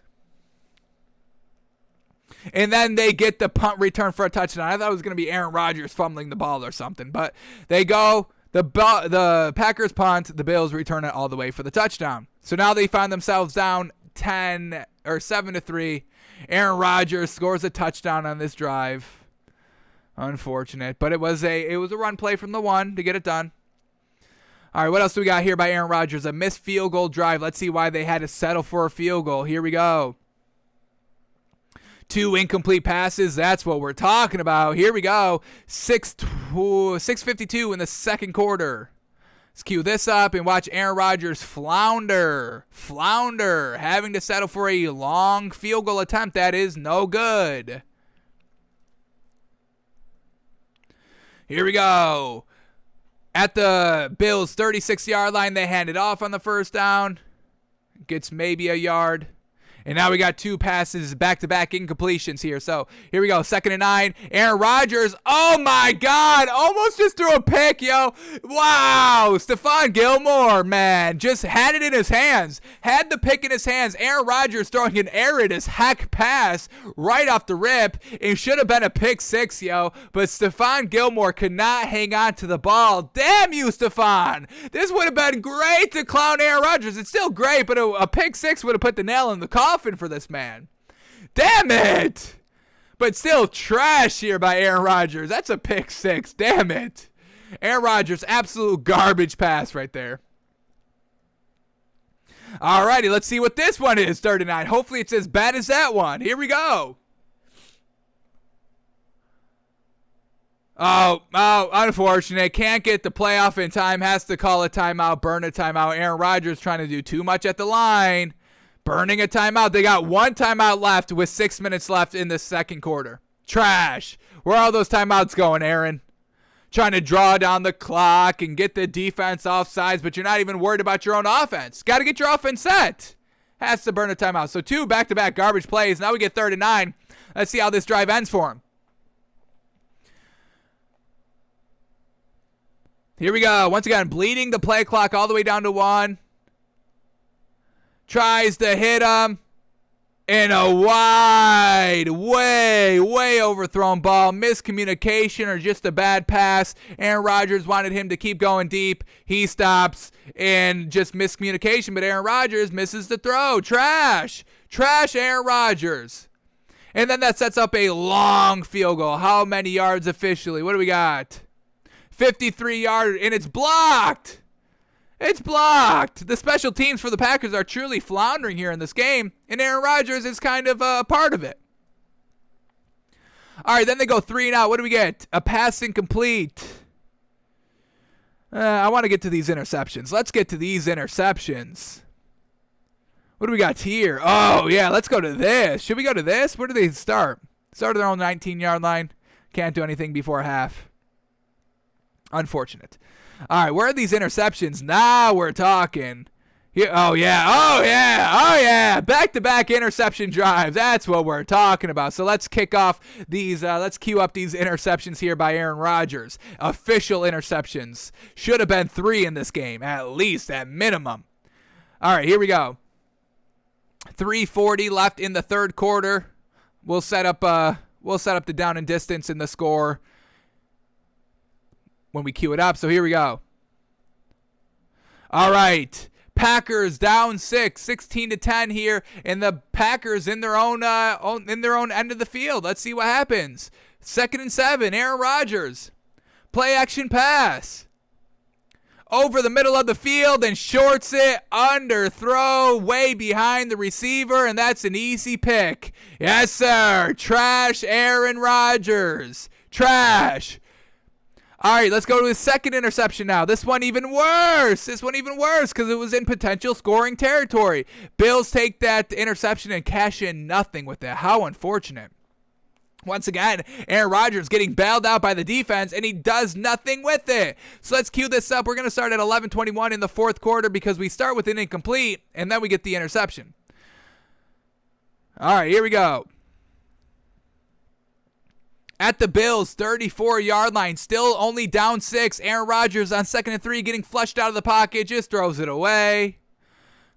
And then they get the punt return for a touchdown. I thought it was going to be Aaron Rodgers fumbling the ball or something, but they go. The Packers punt, the Bills return it all the way for the touchdown. So now they find themselves down 7-3. Aaron Rodgers scores a touchdown on this drive. Unfortunate, but it was a run play from the 1 to get it done. All right, what else do we got here by Aaron Rodgers? A missed field goal drive. Let's see why they had to settle for a field goal. Here we go. 2 incomplete passes. That's what we're talking about. Here we go. 6:52 in the second quarter. Let's cue this up and watch Aaron Rodgers flounder, having to settle for a long field goal attempt. That is no good. Here we go. At the Bills' 36-yard line, they hand it off on the first down. Gets maybe a yard. And now we got 2 passes, back-to-back incompletions here. So here we go, 2nd and 9. Aaron Rodgers, oh my God, almost just threw a pick, yo. Wow, Stephon Gilmore, man, just had it in his hands. Had the pick in his hands. Aaron Rodgers throwing an arid as heck pass right off the rip. It should have been a pick 6, yo. But Stephon Gilmore could not hang on to the ball. Damn you, Stephon. This would have been great to clown Aaron Rodgers. It's still great, but a pick 6 would have put the nail in the coffin for this man. Damn it. But still trash here by Aaron Rodgers. That's a pick 6. Damn it. Aaron Rodgers, absolute garbage pass right there. Alrighty, let's see what this one is, 39. Hopefully it's as bad as that one. Here we go. Oh, unfortunate. Can't get the playoff in time. Has to call a timeout, burn a timeout. Aaron Rodgers trying to do too much at the line. Burning a timeout. They got one timeout left with 6 minutes left in the second quarter. Trash. Where are all those timeouts going, Aaron? Trying to draw down the clock and get the defense off sides, but you're not even worried about your own offense. Got to get your offense set. Has to burn a timeout. So 2 back-to-back garbage plays. Now we get 3rd and 9. Let's see how this drive ends for him. Here we go. Once again, bleeding the play clock all the way down to 1. Tries to hit him. In a wide, way overthrown ball. Miscommunication or just a bad pass. Aaron Rodgers wanted him to keep going deep. He stops and just miscommunication, but Aaron Rodgers misses the throw. Trash. Trash Aaron Rodgers. And then that sets up a long field goal. How many yards officially? What do we got? 53 yards, and it's blocked. It's blocked. The special teams for the Packers are truly floundering here in this game, and Aaron Rodgers is kind of a part of it. All right, then they go 3 and out. What do we get? A pass incomplete. I want to get to these interceptions. Let's get to these interceptions. What do we got here? Oh, yeah, let's go to this. Should we go to this? Where do they start? Start at their own 19-yard line. Can't do anything before half. Unfortunate. All right, where are these interceptions? Now we're talking. Here, oh, yeah. Back-to-back interception drives. That's what we're talking about. So let's kick off these. Let's cue up these interceptions here by Aaron Rodgers. Official interceptions. Should have been 3 in this game, at least, at minimum. All right, here we go. 3:40 left in the third quarter. We'll set up the down and distance in the score when we cue it up. So here we go. All right. Packers down 6, 16-10 here, and the Packers in their own end of the field. Let's see what happens. 2nd and 7, Aaron Rodgers. Play action pass. Over the middle of the field and shorts it, underthrow, way behind the receiver, and that's an easy pick. Yes, sir. Trash Aaron Rodgers. Trash. All right, let's go to his second interception now. This one even worse because it was in potential scoring territory. Bills take that interception and cash in nothing with it. How unfortunate. Once again, Aaron Rodgers getting bailed out by the defense, and he does nothing with it. So let's cue this up. We're going to start at 11:21 in the fourth quarter because we start with an incomplete, and then we get the interception. All right, here we go. At the Bills' 34-yard line, still only down 6. Aaron Rodgers on 2nd and 3, getting flushed out of the pocket, just throws it away.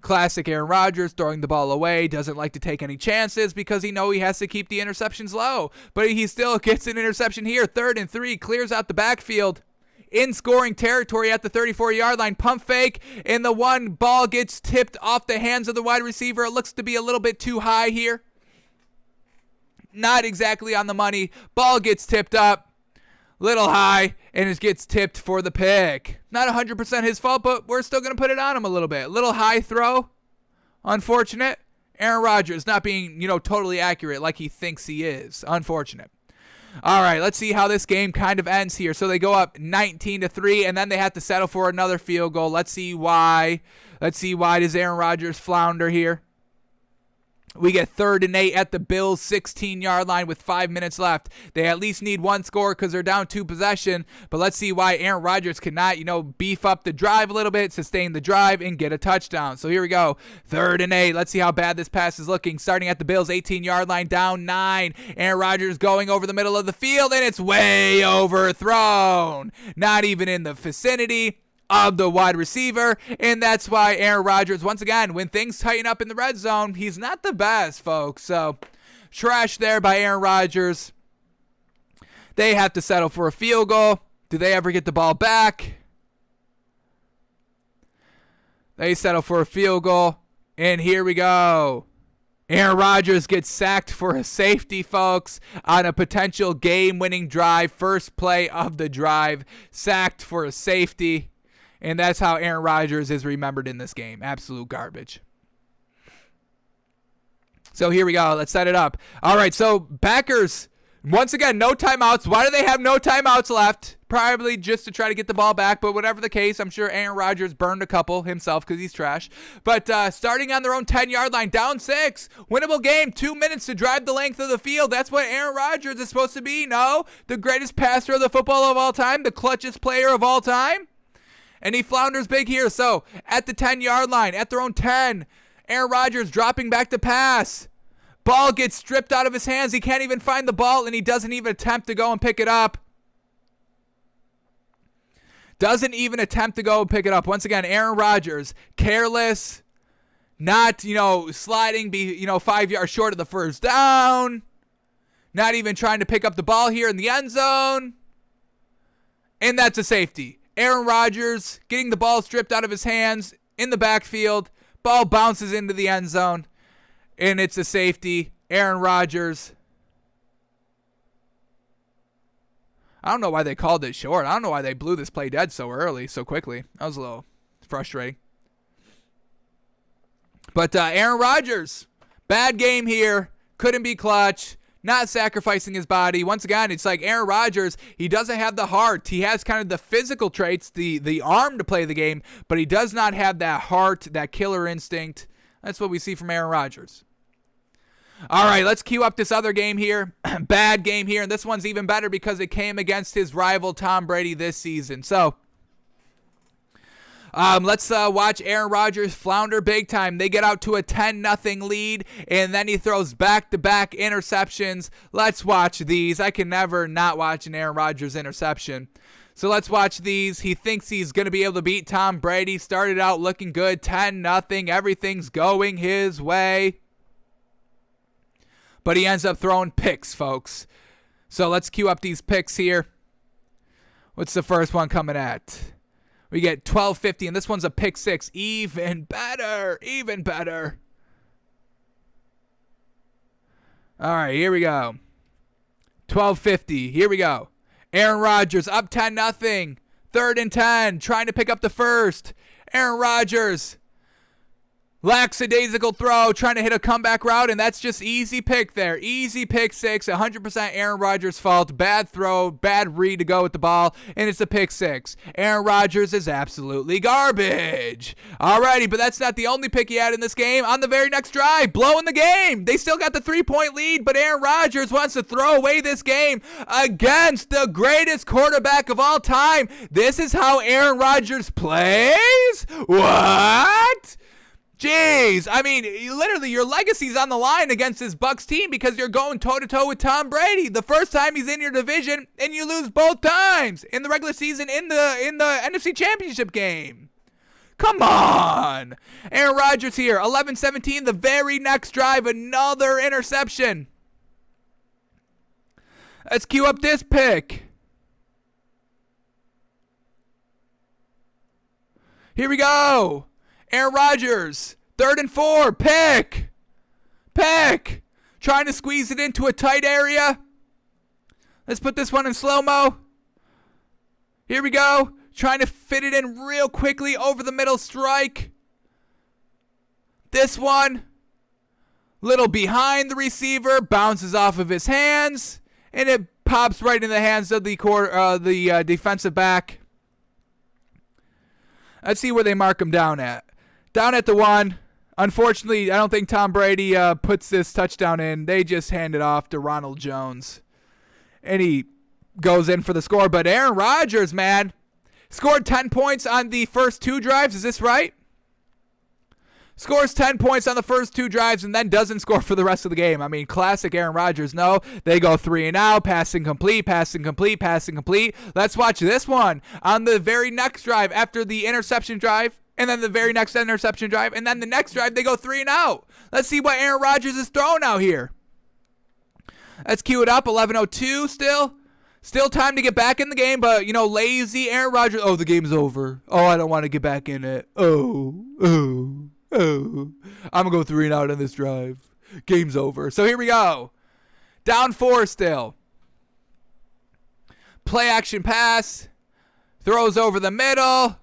Classic Aaron Rodgers, throwing the ball away, doesn't like to take any chances because he has to keep the interceptions low. But he still gets an interception here. 3rd and 3, clears out the backfield. In scoring territory at the 34-yard line, pump fake, and the one ball gets tipped off the hands of the wide receiver. It looks to be a little bit too high here. Not exactly on the money. Ball gets tipped up, little high, and it gets tipped for the pick. Not 100% his fault, but we're still going to put it on him a little bit. Little high throw. Unfortunate. Aaron Rodgers not being, totally accurate like he thinks he is. Unfortunate. All right, let's see how this game kind of ends here. So they go up 19-3, and then they have to settle for another field goal. Let's see why. Does Aaron Rodgers flounder here? We get 3rd and 8 at the Bills' 16-yard line with 5 minutes left. They at least need one score because they're down 2 possession. But let's see why Aaron Rodgers cannot, beef up the drive a little bit, sustain the drive, and get a touchdown. So here we go. 3rd and 8. Let's see how bad this pass is looking. Starting at the Bills' 18-yard line, down 9. Aaron Rodgers going over the middle of the field, and it's way overthrown. Not even in the vicinity of the wide receiver, and that's why Aaron Rodgers, once again, when things tighten up in the red zone, he's not the best, folks. So, trash there by Aaron Rodgers. They have to settle for a field goal. Do they ever get the ball back? They settle for a field goal, and here we go. Aaron Rodgers gets sacked for a safety, folks, on a potential game-winning drive. First play of the drive, sacked for a safety. And that's how Aaron Rodgers is remembered in this game. Absolute garbage. So here we go. Let's set it up. All right, so Packers, once again, no timeouts. Why do they have no timeouts left? Probably just to try to get the ball back, but whatever the case, I'm sure Aaron Rodgers burned a couple himself because he's trash. But starting on their own 10-yard line, down 6, winnable game, 2 minutes to drive the length of the field. That's what Aaron Rodgers is supposed to be, no? The greatest passer of the football of all time, the clutchest player of all time? And he flounders big here. So at the 10-yard line, at their own 10, Aaron Rodgers dropping back to pass. Ball gets stripped out of his hands. He can't even find the ball, and he doesn't even attempt to go and pick it up. Doesn't even attempt to go and pick it up. Once again, Aaron Rodgers, careless, not, sliding, 5 yards short of the first down. Not even trying to pick up the ball here in the end zone. And that's a safety. Aaron Rodgers getting the ball stripped out of his hands in the backfield. Ball bounces into the end zone, and it's a safety. Aaron Rodgers. I don't know why they called it short. I don't know why they blew this play dead so early, so quickly. That was a little frustrating. But Aaron Rodgers, bad game here. Couldn't be clutch. Not sacrificing his body. Once again, it's like Aaron Rodgers, he doesn't have the heart. He has kind of the physical traits, the arm to play the game, but he does not have that heart, that killer instinct. That's what we see from Aaron Rodgers. All right, let's cue up this other game here. Bad game here, and this one's even better because it came against his rival Tom Brady this season. So let's watch Aaron Rodgers flounder big time. They get out to a 10-0 lead, and then he throws back-to-back interceptions. Let's watch these. I can never not watch an Aaron Rodgers interception. So let's watch these. He thinks he's going to be able to beat Tom Brady. Started out looking good, 10-0. Everything's going his way. But he ends up throwing picks, folks. So let's cue up these picks here. What's the first one coming at? We get 12:50, and this one's a pick 6. Even better. Even better. All right, here we go. 12:50. Here we go. Aaron Rodgers up 10-0. 3rd and 10. Trying to pick up the first. Aaron Rodgers. Lackadaisical throw, trying to hit a comeback route, and that's just easy pick there. Easy pick 6, 100% Aaron Rodgers' fault. Bad throw, bad read to go with the ball, and it's a pick 6. Aaron Rodgers is absolutely garbage. Alrighty, but that's not the only pick he had in this game. On the very next drive, blowing the game. They still got the 3-point lead, but Aaron Rodgers wants to throw away this game against the greatest quarterback of all time. This is how Aaron Rodgers plays? What? Jeez, I mean, literally, your legacy's on the line against this Bucs team because you're going toe-to-toe with Tom Brady. The first time he's in your division, and you lose both times in the regular season in the NFC Championship game. Come on. Aaron Rodgers here, 11-17, the very next drive, another interception. Let's cue up this pick. Here we go. Aaron Rodgers, 3rd and 4, pick. Trying to squeeze it into a tight area. Let's put this one in slow-mo. Here we go. Trying to fit it in real quickly over the middle strike. This one, little behind the receiver, bounces off of his hands, and it pops right in the hands of the defensive back. Let's see where they mark him down at. Down at the 1. Unfortunately, I don't think Tom Brady puts this touchdown in. They just hand it off to Ronald Jones. And he goes in for the score. But Aaron Rodgers, man, scored 10 points on the first 2 drives. Is this right? Scores 10 points on the first 2 drives and then doesn't score for the rest of the game. I mean, classic Aaron Rodgers. No, they go 3 and out, passing complete. Let's watch this one on the very next drive after the interception drive. And then the very next interception drive. And then the next drive, they go 3 and out. Let's see what Aaron Rodgers is throwing out here. Let's cue it up. 11:02 still. Still time to get back in the game. But, lazy Aaron Rodgers. Oh, the game's over. Oh, I don't want to get back in it. Oh. I'm going to go 3 and out on this drive. Game's over. So here we go. Down 4 still. Play action pass. Throws over the middle.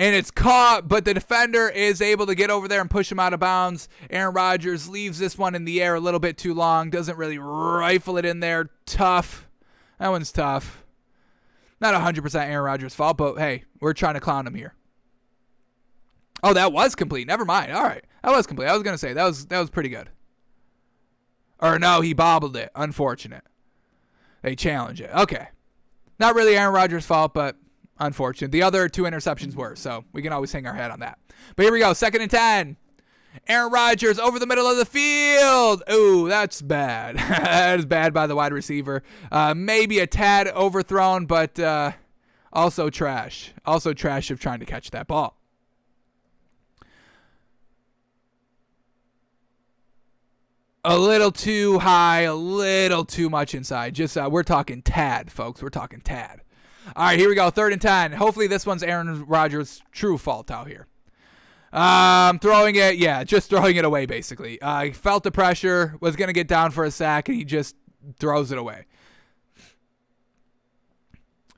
And it's caught, but the defender is able to get over there and push him out of bounds. Aaron Rodgers leaves this one in the air a little bit too long. Doesn't really rifle it in there. Tough. That one's tough. Not 100% Aaron Rodgers' fault, but hey, we're trying to clown him here. Oh, that was complete. Never mind. All right. That was complete. I was going to say, that was pretty good. Or no, he bobbled it. Unfortunate. They challenge it. Okay. Not really Aaron Rodgers' fault, but unfortunate. The other 2 interceptions were, so we can always hang our head on that. But here we go. 2nd and 10. Aaron Rodgers over the middle of the field. Ooh, that's bad. That is bad by the wide receiver. Maybe a tad overthrown, but also trash. Also trash of trying to catch that ball. A little too high, a little too much inside. Just we're talking tad, folks. We're talking tad. All right, here we go. 3rd and 10. Hopefully this one's Aaron Rodgers' true fault out here. Throwing it, just throwing it away, basically. He felt the pressure, was going to get down for a sack, and he just throws it away.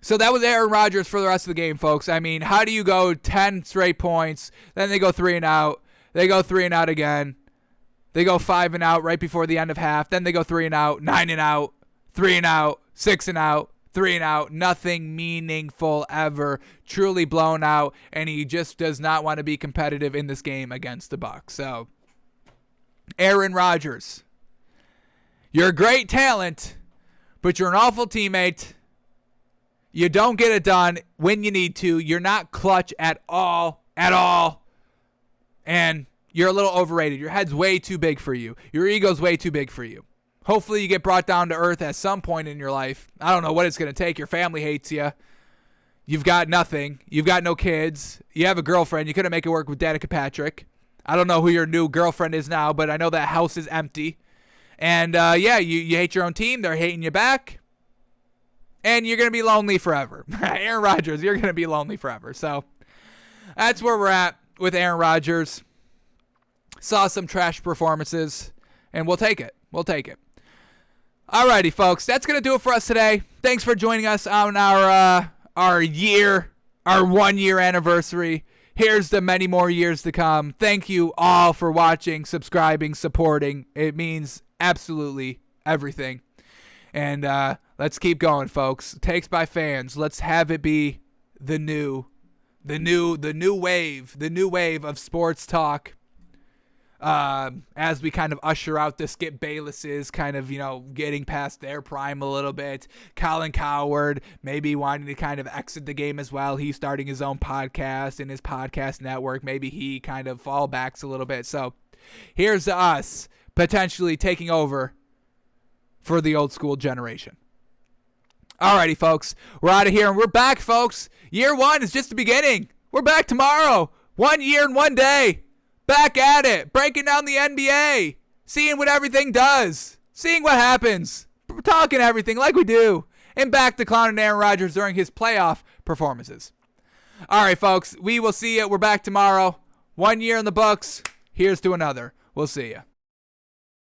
So that was Aaron Rodgers for the rest of the game, folks. I mean, how do you go 10 straight points, then they go 3 and out, they go 3 and out again, they go 5 and out right before the end of half, then they go 3 and out, 9 and out, 3 and out, 6 and out, 3 and out, nothing meaningful ever, truly blown out, and he just does not want to be competitive in this game against the Bucs. So, Aaron Rodgers, you're a great talent, but you're an awful teammate. You don't get it done when you need to. You're not clutch at all, and you're a little overrated. Your head's way too big for you. Your ego's way too big for you. Hopefully you get brought down to earth at some point in your life. I don't know what it's going to take. Your family hates you. You've got nothing. You've got no kids. You have a girlfriend. You couldn't make it work with Danica Patrick. I don't know who your new girlfriend is now, but I know that house is empty. And, you hate your own team. They're hating you back. And you're going to be lonely forever. Aaron Rodgers, you're going to be lonely forever. So that's where we're at with Aaron Rodgers. Saw some trash performances, and we'll take it. We'll take it. Alrighty, folks. That's going to do it for us today. Thanks for joining us on our 1 year anniversary. Here's the many more years to come. Thank you all for watching, subscribing, supporting. It means absolutely everything. And let's keep going, folks. Takes by fans. Let's have it be the new wave of sports talk. As we kind of usher out the Skip Baylesses, kind of, getting past their prime a little bit. Colin Cowherd maybe wanting to kind of exit the game as well. He's starting his own podcast in his podcast network. Maybe he kind of fallbacks a little bit. So here's us potentially taking over for the old school generation. Alrighty, folks. We're out of here, and we're back, folks. Year 1 is just the beginning. We're back tomorrow. 1 year and 1 day. Back at it, breaking down the NBA, seeing what everything does, seeing what happens, talking everything like we do, and back to clowning Aaron Rodgers during his playoff performances. All right, folks, we will see you. We're back tomorrow. 1 year in the books. Here's to another. We'll see you.